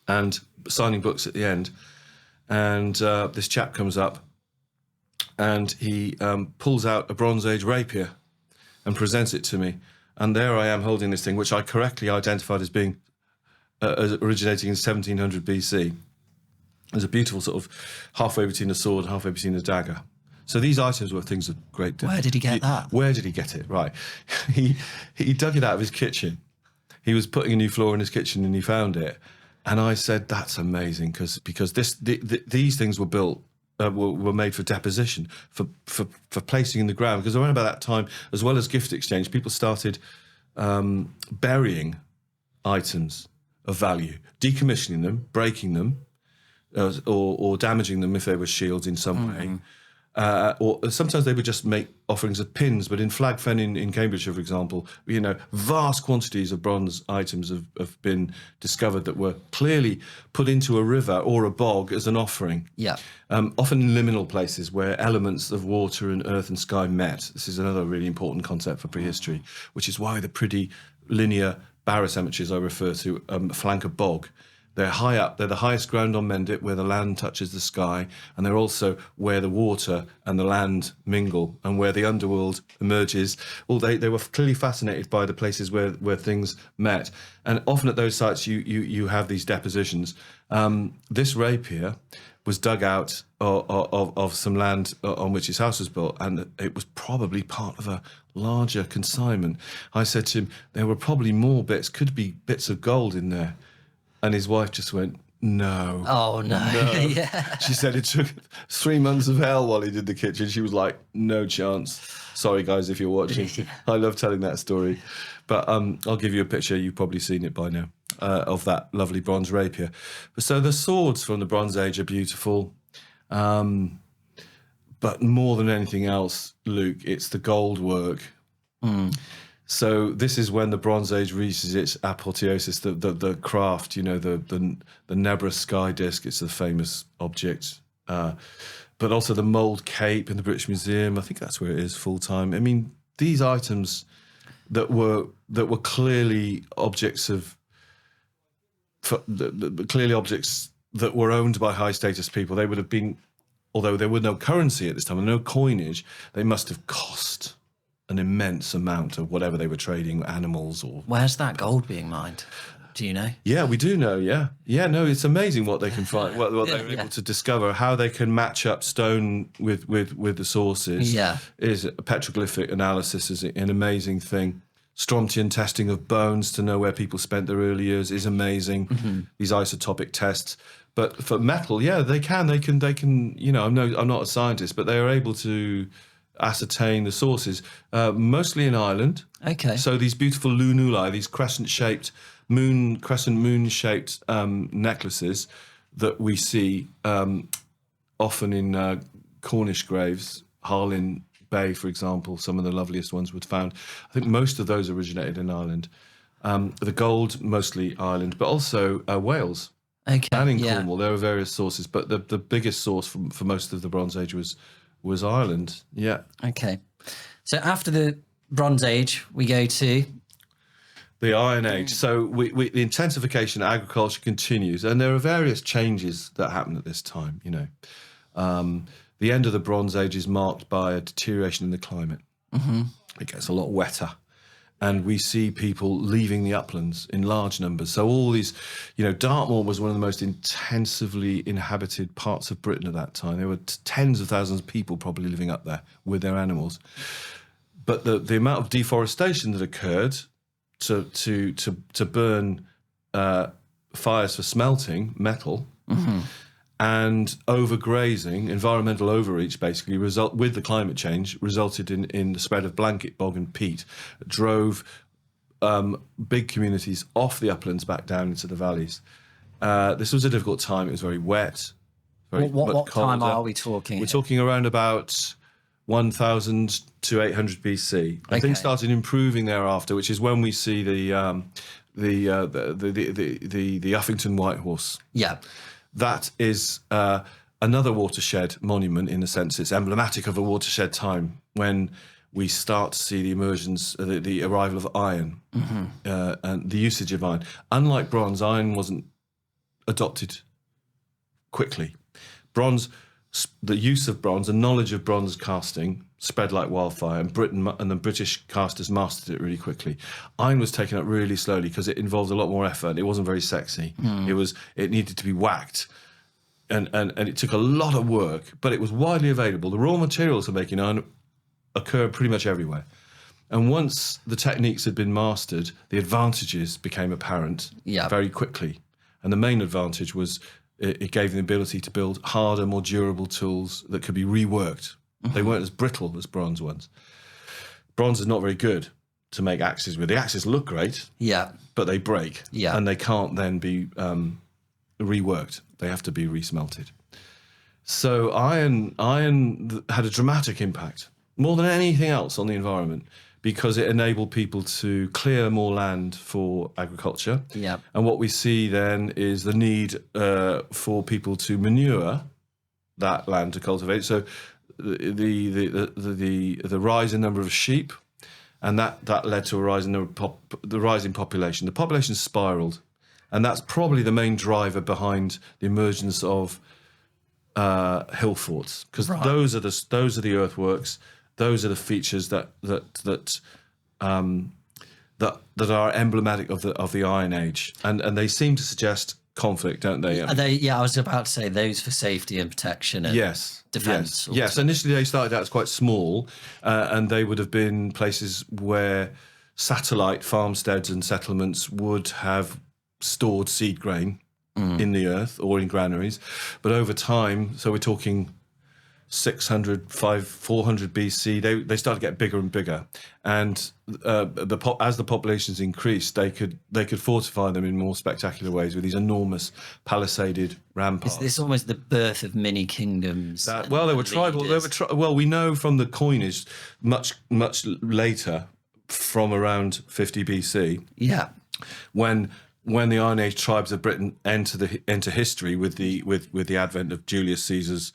and signing books at the end. And this chap comes up and he pulls out a Bronze Age rapier and presents it to me. And there I am holding this thing, which I correctly identified as being as originating in 1700 BC. There's a beautiful sort of halfway between a sword, halfway between a dagger. So these items were things of great... Where did he get that? Where did he get it? Right. He dug it out of his kitchen. He was putting a new floor in his kitchen and he found it. And I said, that's amazing, because these things were built, were made for deposition, for placing in the ground. Because around about that time, as well as gift exchange, people started burying items of value, decommissioning them, breaking them, or damaging them if they were shields in some way. Or sometimes they would just make offerings of pins, but in Flag Fen in Cambridgeshire, for example, vast quantities of bronze items have been discovered that were clearly put into a river or a bog as an offering. Yeah. Often in liminal places where elements of water and earth and sky met. This is another really important concept for prehistory, which is why the pretty linear barocemeteries I refer to flank a bog. They're high up. They're the highest ground on Mendip, where the land touches the sky, and they're also where the water and the land mingle, and where the underworld emerges. Well, they were clearly fascinated by the places where things met, and often at those sites you have these depositions. This rapier was dug out of some land on which his house was built, and it was probably part of a larger consignment. I said to him, there were probably more bits, could be bits of gold in there. And his wife just went, no. Oh, no. Yeah. She said it took 3 months of hell while he did the kitchen. She was like, no chance. Sorry, guys, if you're watching. I love telling that story. But I'll give you a picture. You've probably seen it by now, of that lovely bronze rapier. So the swords from the Bronze Age are beautiful. But more than anything else, Luke, it's the gold work. So this is when the Bronze Age reaches its apotheosis, the craft, the Nebra sky disk. It's a famous object. But also the mould cape in the British Museum. I think that's where it is full time. I mean, these items that were clearly objects clearly objects that were owned by high status people. They would have been, although there were no currency at this time and no coinage, they must have cost an immense amount of whatever they were trading, animals or... Where's that gold being mined? Do you know? Yeah, we do know, yeah. Yeah, no, it's amazing what they can find, what they were able to discover, how they can match up stone with the sources. Yeah. Is petroglyphic analysis is an amazing thing. Strontian testing of bones to know where people spent their early years is amazing. These isotopic tests. But for metal, yeah, they can, I'm not a scientist, but they are able to ascertain the sources, mostly in Ireland. Okay. So these beautiful lunulae, these crescent moon-shaped necklaces that we see often in Cornish graves, Harlyn Bay, for example, some of the loveliest ones were found. I think most of those originated in Ireland. The gold, mostly Ireland, but also Wales. Okay. And in Cornwall. There are various sources, but the biggest source for most of the Bronze Age was Ireland. Yeah. Okay. So after the Bronze Age, we go to the Iron Age. So the intensification of agriculture continues, and there are various changes that happen at this time. The end of the Bronze Age is marked by a deterioration in the climate. It gets a lot wetter, and we see people leaving the uplands in large numbers. So all these, Dartmoor was one of the most intensively inhabited parts of Britain at that time. There were tens of thousands of people probably living up there with their animals. But the amount of deforestation that occurred to burn fires for smelting metal and overgrazing, environmental overreach, basically, with the climate change, resulted in the spread of blanket bog and peat, drove big communities off the uplands back down into the valleys. This was a difficult time. It was very wet. What time are we talking? We're talking around about 1000 to 800 BC. And things started improving thereafter, which is when we see the Uffington White Horse. Yeah. That is another watershed monument in a sense. It's emblematic of a watershed time when we start to see the emergence, the arrival of iron and the usage of iron. Unlike bronze, iron wasn't adopted quickly. Bronze, the use of bronze and knowledge of bronze casting spread like wildfire, and Britain and the British casters mastered it really quickly. Iron was taken up really slowly because it involved a lot more effort. It wasn't very sexy. It needed to be whacked and it took a lot of work, but it was widely available. The raw materials for making iron occur pretty much everywhere. And once the techniques had been mastered, the advantages became apparent very quickly. And the main advantage was it gave them the ability to build harder, more durable tools that could be reworked. They weren't as brittle as bronze ones. Bronze is not very good to make axes with. The axes look great, but they break, and they can't then be reworked. They have to be resmelted. So iron had a dramatic impact, more than anything else, on the environment, because it enabled people to clear more land for agriculture. And what we see then is the need for people to manure that land to cultivate. So the rise in number of sheep, and that led to a rise in the rise in population. The population spiraled, and that's probably the main driver behind the emergence of hill forts, because those are the earthworks. Those are the features that are emblematic of the Iron Age, and they seem to suggest conflict, don't they? I was about to say those for safety and protection and defence. Yes. Initially they started out as quite small, and they would have been places where satellite farmsteads and settlements would have stored seed grain in the earth or in granaries. But over time, so we're talking 400 BC, they started to get bigger and bigger, and as the populations increased, they could fortify them in more spectacular ways with these enormous palisaded ramparts. Is this almost the birth of mini kingdoms? They were tribal. Well, we know from the coinage much later, from around 50 BC. When the Iron Age tribes of Britain enter history with the advent of Julius Caesar's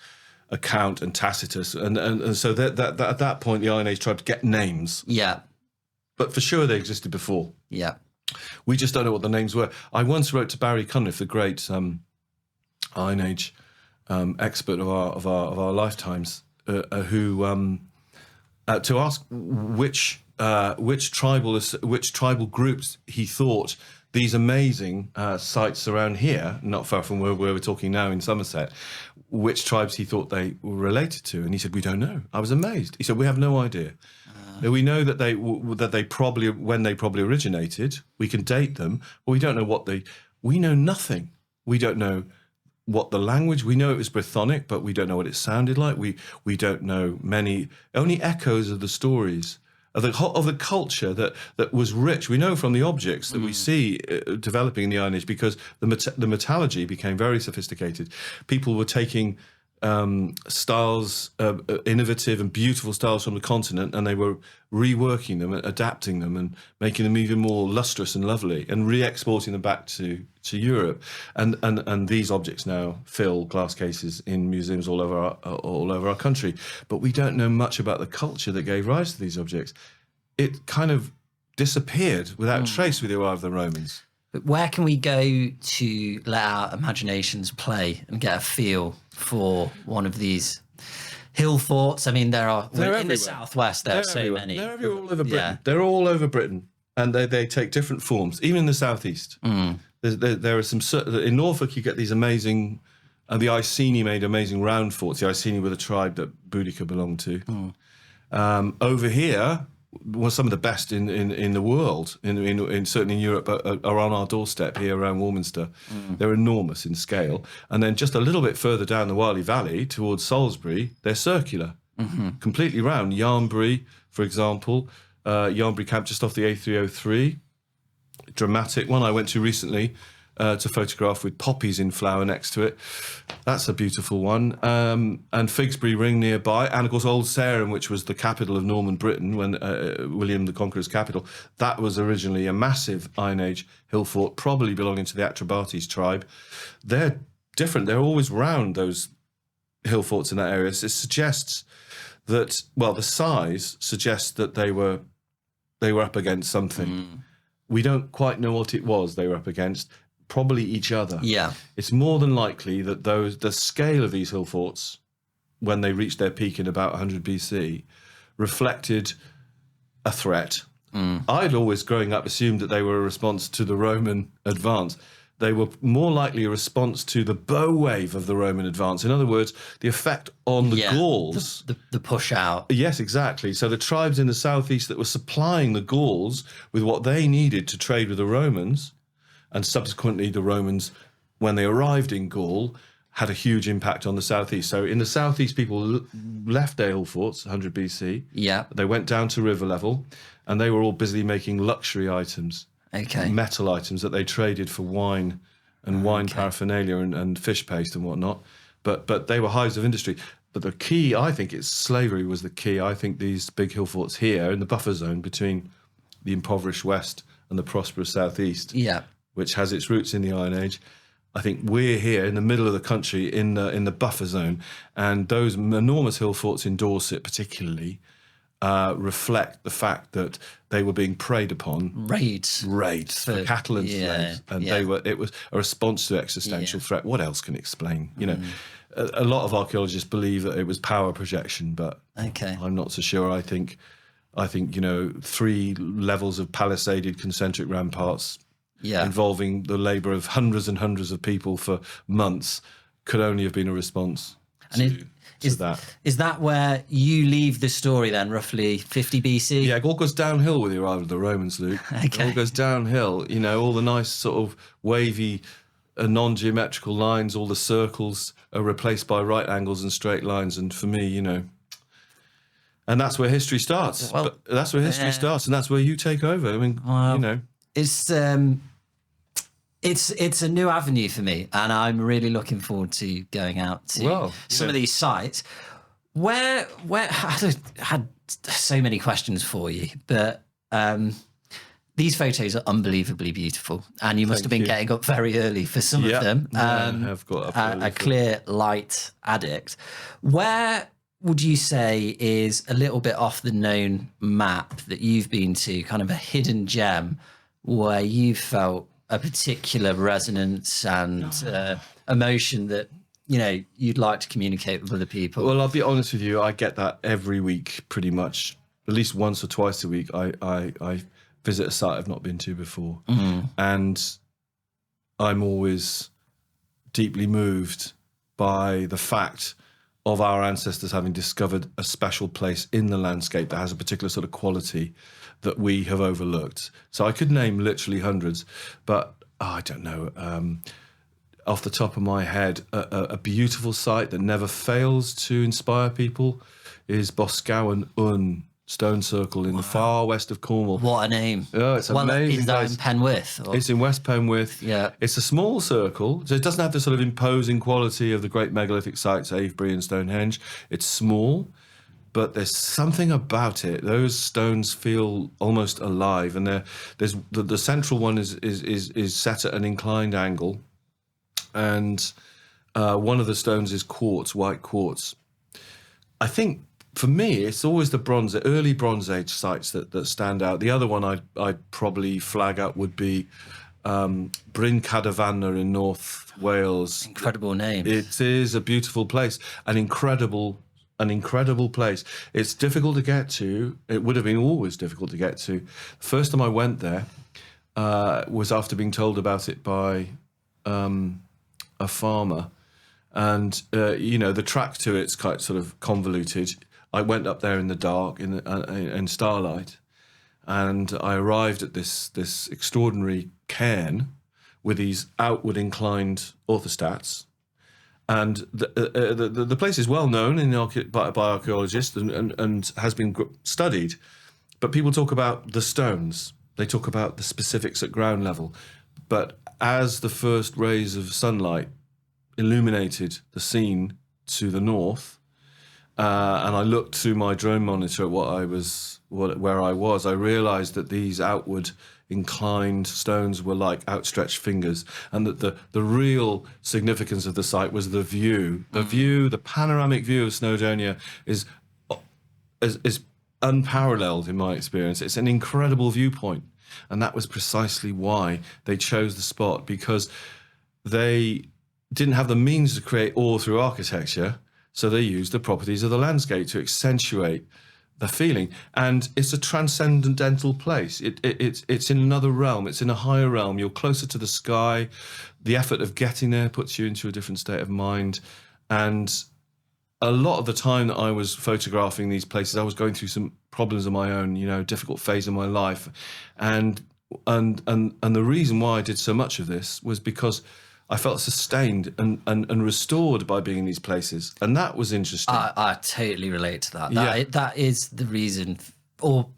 account and Tacitus, and so that at that point the Iron Age tribes get names. But for sure they existed before. We just don't know what the names were. I once wrote to Barry Cunliffe, the great Iron Age expert of our lifetimes, who to ask which tribal groups he thought these amazing sites around here, not far from where we're talking now in Somerset, which tribes he thought they were related to. And he said, we don't know. I was amazed. He said, we have no idea. We know that they probably, when they probably originated, we can date them, but we don't know we know nothing. We don't know what the language, we know it was Brythonic, but we don't know what it sounded like. We don't know only echoes of the stories of the culture that was rich. We know from the objects that we see developing in the Iron Age, because the metallurgy became very sophisticated. People were taking styles, innovative and beautiful styles from the continent, and they were reworking them and adapting them and making them even more lustrous and lovely, and re-exporting them back to Europe. And these objects now fill glass cases in museums all over our country. But we don't know much about the culture that gave rise to these objects. It kind of disappeared without trace with the arrival of the Romans. But where can we go to let our imaginations play and get a feel for one of these hill forts? I mean, they're in everywhere. the southwest. There are so everywhere. many. They're everywhere, all over Britain. They're all over Britain, and they take different forms. Even in the southeast, there are some in Norfolk. You get these amazing. The Iceni made amazing round forts. The Iceni were the tribe that Boudica belonged to. Over here, some of the best in the world, certainly in Europe, are on our doorstep here around Warminster. They're enormous in scale. And then just a little bit further down the Wylye Valley towards Salisbury, they're circular, completely round. Yarnbury, for example, Yarnbury Camp just off the A303, dramatic one I went to recently to photograph, with poppies in flower next to it. That's a beautiful one. And Figsbury Ring nearby, and of course Old Sarum, which was the capital of Norman Britain when William the Conqueror's capital. That was originally a massive Iron Age hill fort, probably belonging to the Atrebates tribe. They're different. They're always round, those hill forts in that area. So it suggests that, well, the size suggests that they were up against something. We don't quite know what it was they were up against. Probably each other. It's more than likely that the scale of these hill forts, when they reached their peak in about 100 BC, reflected a threat. I'd always, growing up, assumed that they were a response to the Roman advance, they were more likely a response to the bow wave of the Roman advance. In other words, the effect on the Gauls. The push out. Yes, exactly. So the tribes in the southeast that were supplying the Gauls with what they needed to trade with the Romans, and subsequently the Romans, when they arrived in Gaul, had a huge impact on the southeast. So in the southeast, people left their hill forts, 100 BC. Yeah. They went down to river level, and they were all busily making luxury items. Okay. Metal items that they traded for wine and wine paraphernalia and fish paste and whatnot. But they were hives of industry. But the key, I think, is slavery was the key. I think these big hill forts here in the buffer zone between the impoverished west and the prosperous southeast, which has its roots in the Iron Age. I think we're here in the middle of the country in the buffer zone, and those enormous hill forts in Dorset particularly reflect the fact that they were being preyed upon. Raids for cattle and slaves. And it was a response to existential threat. What else can explain? You know, a lot of archaeologists believe that it was power projection, but I'm not so sure. I think, 3 levels of palisaded concentric ramparts involving the labour of hundreds and hundreds of people for months could only have been a response to that. Is that where you leave the story then, roughly 50 BC? Yeah, it all goes downhill with the arrival of the Romans, Luke. It all goes downhill. You know, all the nice sort of wavy non-geometrical lines, all the circles are replaced by right angles and straight lines. And for me, and that's where history starts. Well, but that's where history starts, and that's where you take over. I mean, It's a new avenue for me, and I'm really looking forward to going out to some of these sites. Where I had so many questions for you, but these photos are unbelievably beautiful, and you must have been getting up very early for some of them. I've got a clear light addict. Where would you say is a little bit off the known map that you've been to, kind of a hidden gem where you felt a particular resonance and emotion that you'd like to communicate with other people? Well, I'll be honest with you, I get that every week pretty much. At least once or twice a week I visit a site I've not been to before, and I'm always deeply moved by the fact of our ancestors having discovered a special place in the landscape that has a particular sort of quality that we have overlooked. So I could name literally hundreds, but I don't know. Off the top of my head, a beautiful site that never fails to inspire people is Boscawen Un Stone Circle in the far west of Cornwall. What a name. Oh, it's amazing. Is that in Penwith? Or? It's in West Penwith. Yeah. It's a small circle, so it doesn't have the sort of imposing quality of the great megalithic sites, Avebury and Stonehenge. It's small, but there's something about it. Those stones feel almost alive, and there's the central one is set at an inclined angle, and one of the stones is quartz, white quartz. I think for me, it's always the early Bronze Age sites that stand out. The other one I'd probably flag up would be Bryn Cadavanna in North Wales. Incredible name. It is a beautiful place, an incredible place. It's difficult to get to. It would have been always difficult to get to. The first time I went there was after being told about it by a farmer, and the track to it's quite sort of convoluted. I went up there in the dark in starlight, and I arrived at this extraordinary cairn with these outward inclined orthostats. And the place is well known by archaeologists and has been studied, but people talk about the stones. They talk about the specifics at ground level. But as the first rays of sunlight illuminated the scene to the north, and I looked through my drone monitor at where I was, I realised that these outward inclined stones were like outstretched fingers, and that the real significance of the site was the view. The panoramic view of Snowdonia is unparalleled in my experience. It's an incredible viewpoint, and that was precisely why they chose the spot, because they didn't have the means to create awe through architecture, so they used the properties of the landscape to accentuate the feeling, and it's a transcendental place. It's in another realm. It's in a higher realm. You're closer to the sky. The effort of getting there puts you into a different state of mind, and a lot of the time that I was photographing these places, I was going through some problems of my own, difficult phase of my life, and the reason why I did so much of this was because I felt sustained and restored by being in these places, and that was interesting. I totally relate to that. Yeah. That is the reason, or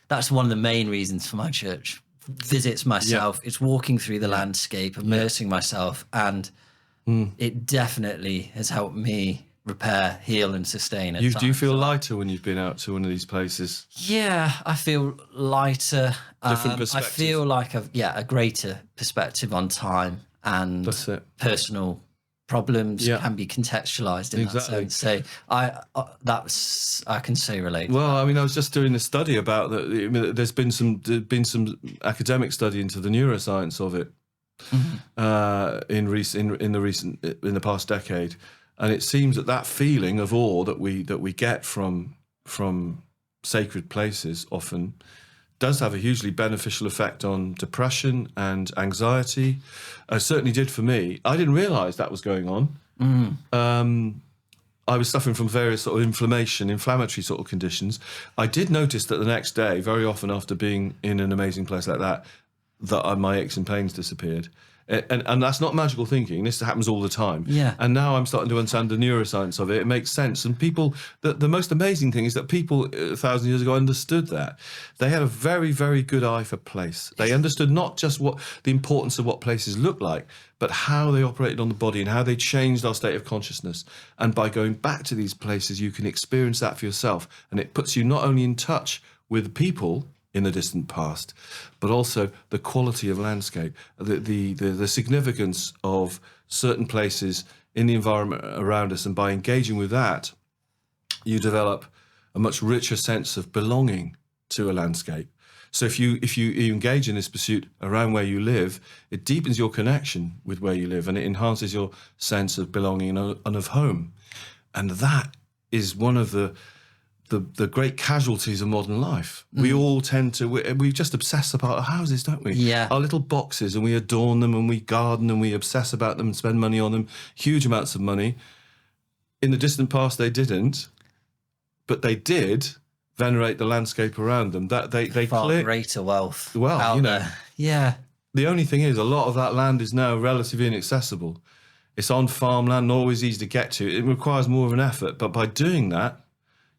that's one of the main reasons for my church visits myself. It's walking through the landscape, immersing myself, and it definitely has helped me repair, heal, and sustain. Do you feel lighter when you've been out to one of these places? Yeah, I feel lighter. Different I perspective. feel like a greater perspective on time, and That's it. personal problems can be contextualized in that sense. So I can so relate. Well, I mean, I was just doing a study about that. I mean, there's been some academic study into the neuroscience of it in the past decade. And it seems that feeling of awe that we get from sacred places often does have a hugely beneficial effect on depression and anxiety. It certainly did for me. I didn't realise that was going on. I was suffering from various sort of inflammatory sort of conditions. I did notice that the next day, very often after being in an amazing place like that my aches and pains disappeared. And that's not magical thinking. This happens all the time. Yeah. And now I'm starting to understand the neuroscience of it. It makes sense. And people, the most amazing thing is that people 1,000 years ago understood that. They had a very, very good eye for place. They understood not just what the importance of what places look like, but how they operated on the body and how they changed our state of consciousness. And by going back to these places, you can experience that for yourself. And it puts you not only in touch with people in the distant past, but also the quality of landscape, the significance of certain places in the environment around us. And by engaging with that, you develop a much richer sense of belonging to a landscape. So if you engage in this pursuit around where you live, it deepens your connection with where you live, and it enhances your sense of belonging and of home. And that is one of the great casualties of modern life. We all tend to, we just obsess about our houses, don't we? Yeah. Our little boxes, and we adorn them, and we garden, and we obsess about them and spend money on them, huge amounts of money. In the distant past, they didn't, but they did venerate the landscape around them. That they Far greater wealth. Well, there. Yeah. The only thing is, a lot of that land is now relatively inaccessible. It's on farmland, not always easy to get to. It requires more of an effort, but by doing that,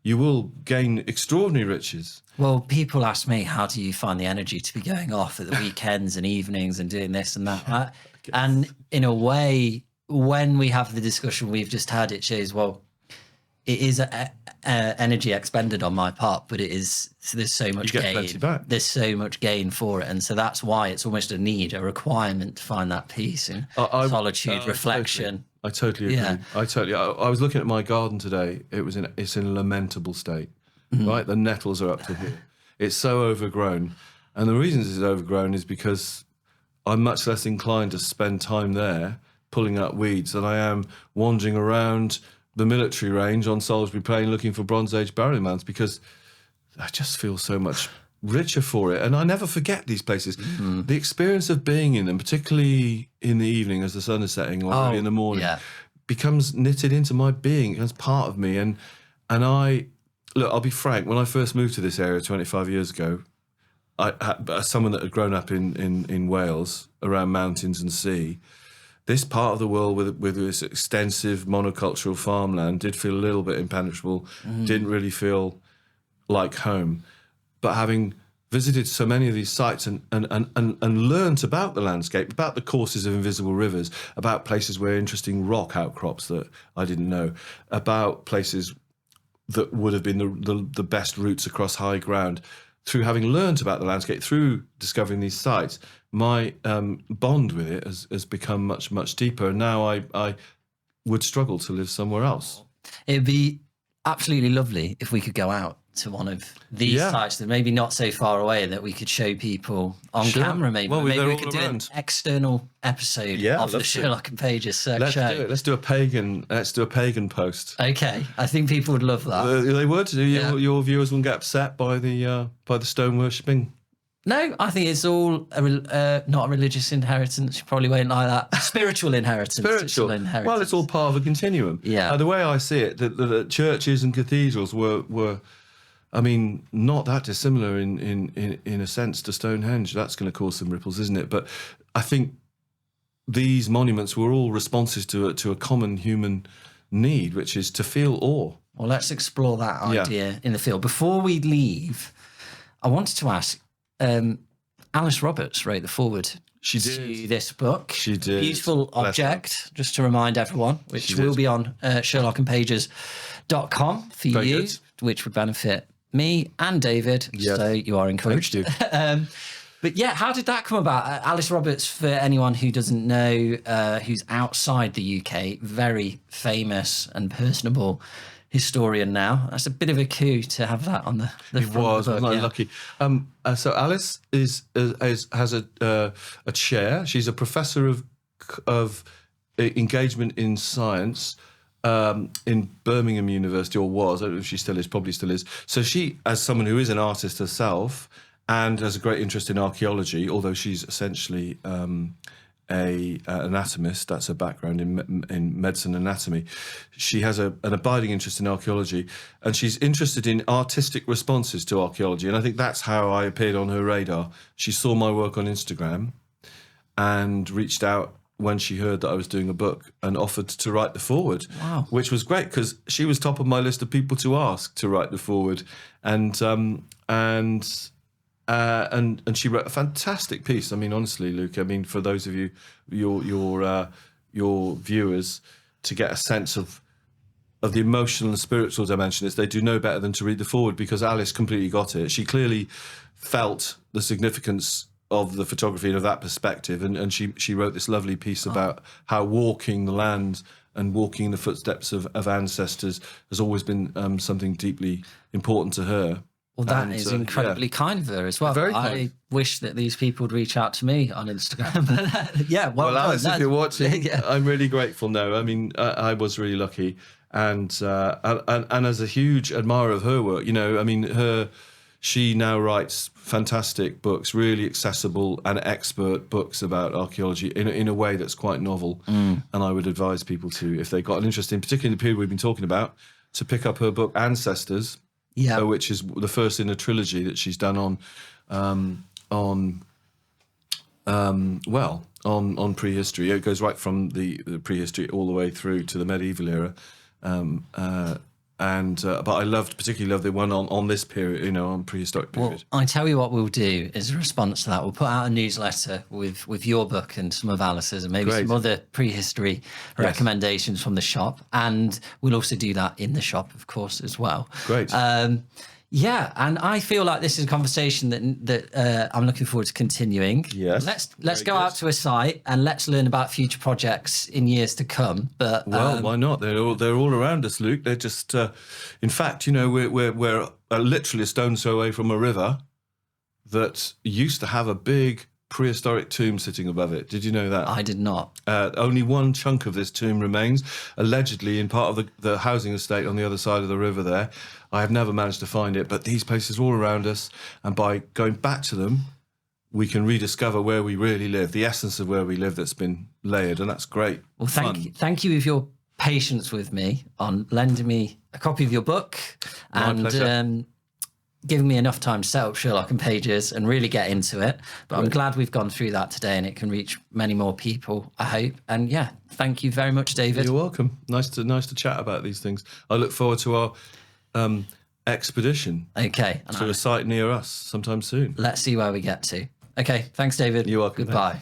you will gain extraordinary riches. Well, people ask me, how do you find the energy to be going off at the weekends and evenings and doing this and that? Right? And in a way, when we have the discussion we've just had, it shows, well, it is energy expended on my part, but there's so much gain. Plenty back. There's so much gain for it. And so that's why it's almost a need, a requirement to find that peace and solitude, reflection. I totally agree. Yeah. I was looking at my garden today. It's in a lamentable state, right? The nettles are up to here. It's so overgrown. And the reason it's overgrown is because I'm much less inclined to spend time there pulling up weeds than I am wandering around the military range on Salisbury Plain looking for Bronze Age burial mounds, because I just feel so much richer for it. And I never forget these places. The experience of being in them, particularly in the evening as the sun is setting or early in the morning, becomes knitted into my being as part of me. And I'll be frank, when I first moved to this area 25 years ago, as someone that had grown up in Wales around mountains and sea, this part of the world with this extensive monocultural farmland did feel a little bit impenetrable, didn't really feel like home. But having visited so many of these sites and learnt about the landscape, about the courses of invisible rivers, about places where interesting rock outcrops that I didn't know, about places that would have been the best routes across high ground, through having learnt about the landscape, through discovering these sites, my bond with it has become much, much deeper. And now I would struggle to live somewhere else. It'd be absolutely lovely if we could go out to one of these sites that maybe not so far away that we could show people on camera. Maybe maybe we could do an external episode of the Sherlock and Pages show. Let's do a pagan post. Okay, I think people would love that. They would. Your viewers wouldn't get upset by the stone worshipping. No, I think it's all not a religious inheritance. You probably won't like that. Spiritual inheritance. Spiritual inheritance. Well, it's all part of a continuum. Yeah. The way I see it, the churches and cathedrals were, I mean, not that dissimilar in a sense to Stonehenge. That's going to cause some ripples, isn't it? But I think these monuments were all responses to a common human need, which is to feel awe. Well, let's explore that idea in the field. Before we leave, I wanted to ask. Alice Roberts wrote the foreword to this book. She did. Beautiful object, just to remind everyone, which will be on sherlockandpages.com for you, which would benefit me and David. Yes. So you are encouraged. But yeah, how did that come about? Alice Roberts, for anyone who doesn't know, who's outside the UK, very famous and personable historian now. That's a bit of a coup to have that on the front of the book. Wasn't I lucky? So Alice has a chair. She's a professor of engagement in science in Birmingham University, or was. I don't know if she still is. Probably still is. So she, as someone who is an artist herself and has a great interest in archaeology, although she's essentially an anatomist, that's her background in medicine anatomy. She has an abiding interest in archaeology, and she's interested in artistic responses to archaeology. And I think that's how I appeared on her radar. She saw my work on Instagram and reached out when she heard that I was doing a book and offered to write the foreword. Wow. Which was great because she was top of my list of people to ask to write the foreword. And she wrote a fantastic piece. I mean, honestly, Luke, I mean, for those of you, your viewers, to get a sense of the emotional and spiritual dimension, is they do no better than to read the foreword, because Alice completely got it. She clearly felt the significance of the photography and of that perspective, and she wrote this lovely piece about how walking the land and walking in the footsteps of ancestors has always been something deeply important to her. Well, that is incredibly kind of her as well. Very kind. I wish that these people would reach out to me on Instagram. Well, Alice, if you're watching, I'm really grateful. No, I mean, I was really lucky, and as a huge admirer of her work, you know, I mean, she now writes fantastic books, really accessible and expert books about archaeology in a way that's quite novel. And I would advise people to, if they've got an interest in, particularly the period we've been talking about, to pick up her book Ancestors. Yeah, which is the first in a trilogy that she's done on prehistory. It goes right from the prehistory all the way through to the medieval era. But I particularly loved the one on this period, you know, on prehistoric period. Well, I tell you what we'll do as a response to that. We'll put out a newsletter with your book and some of Alice's, and maybe some other prehistory recommendations from the shop. And we'll also do that in the shop, of course, as well. Great. And I feel like this is a conversation that I'm looking forward to continuing. Yes. Let's go out to a site and let's learn about future projects in years to come. But why not? They're all around us, Luke. They're just, in fact, you know, we're literally a stone's throw away from a river that used to have a big prehistoric tomb sitting above it. Did you know that? I did not. Only one chunk of this tomb remains, allegedly in part of the housing estate on the other side of the river there. I have never managed to find it, but these places are all around us, and by going back to them, we can rediscover where we really live, the essence of where we live that's been layered, and that's great. Well, thank you for your patience with me on lending me a copy of your book and giving me enough time to set up Sherlock and Pages and really get into it. But I'm glad we've gone through that today, and it can reach many more people, I hope. And yeah, thank you very much, David. You're welcome. Nice to chat about these things. I look forward to our expedition. Okay. To a site near us sometime soon. Let's see where we get to. Okay. Thanks, David. You're welcome. Goodbye.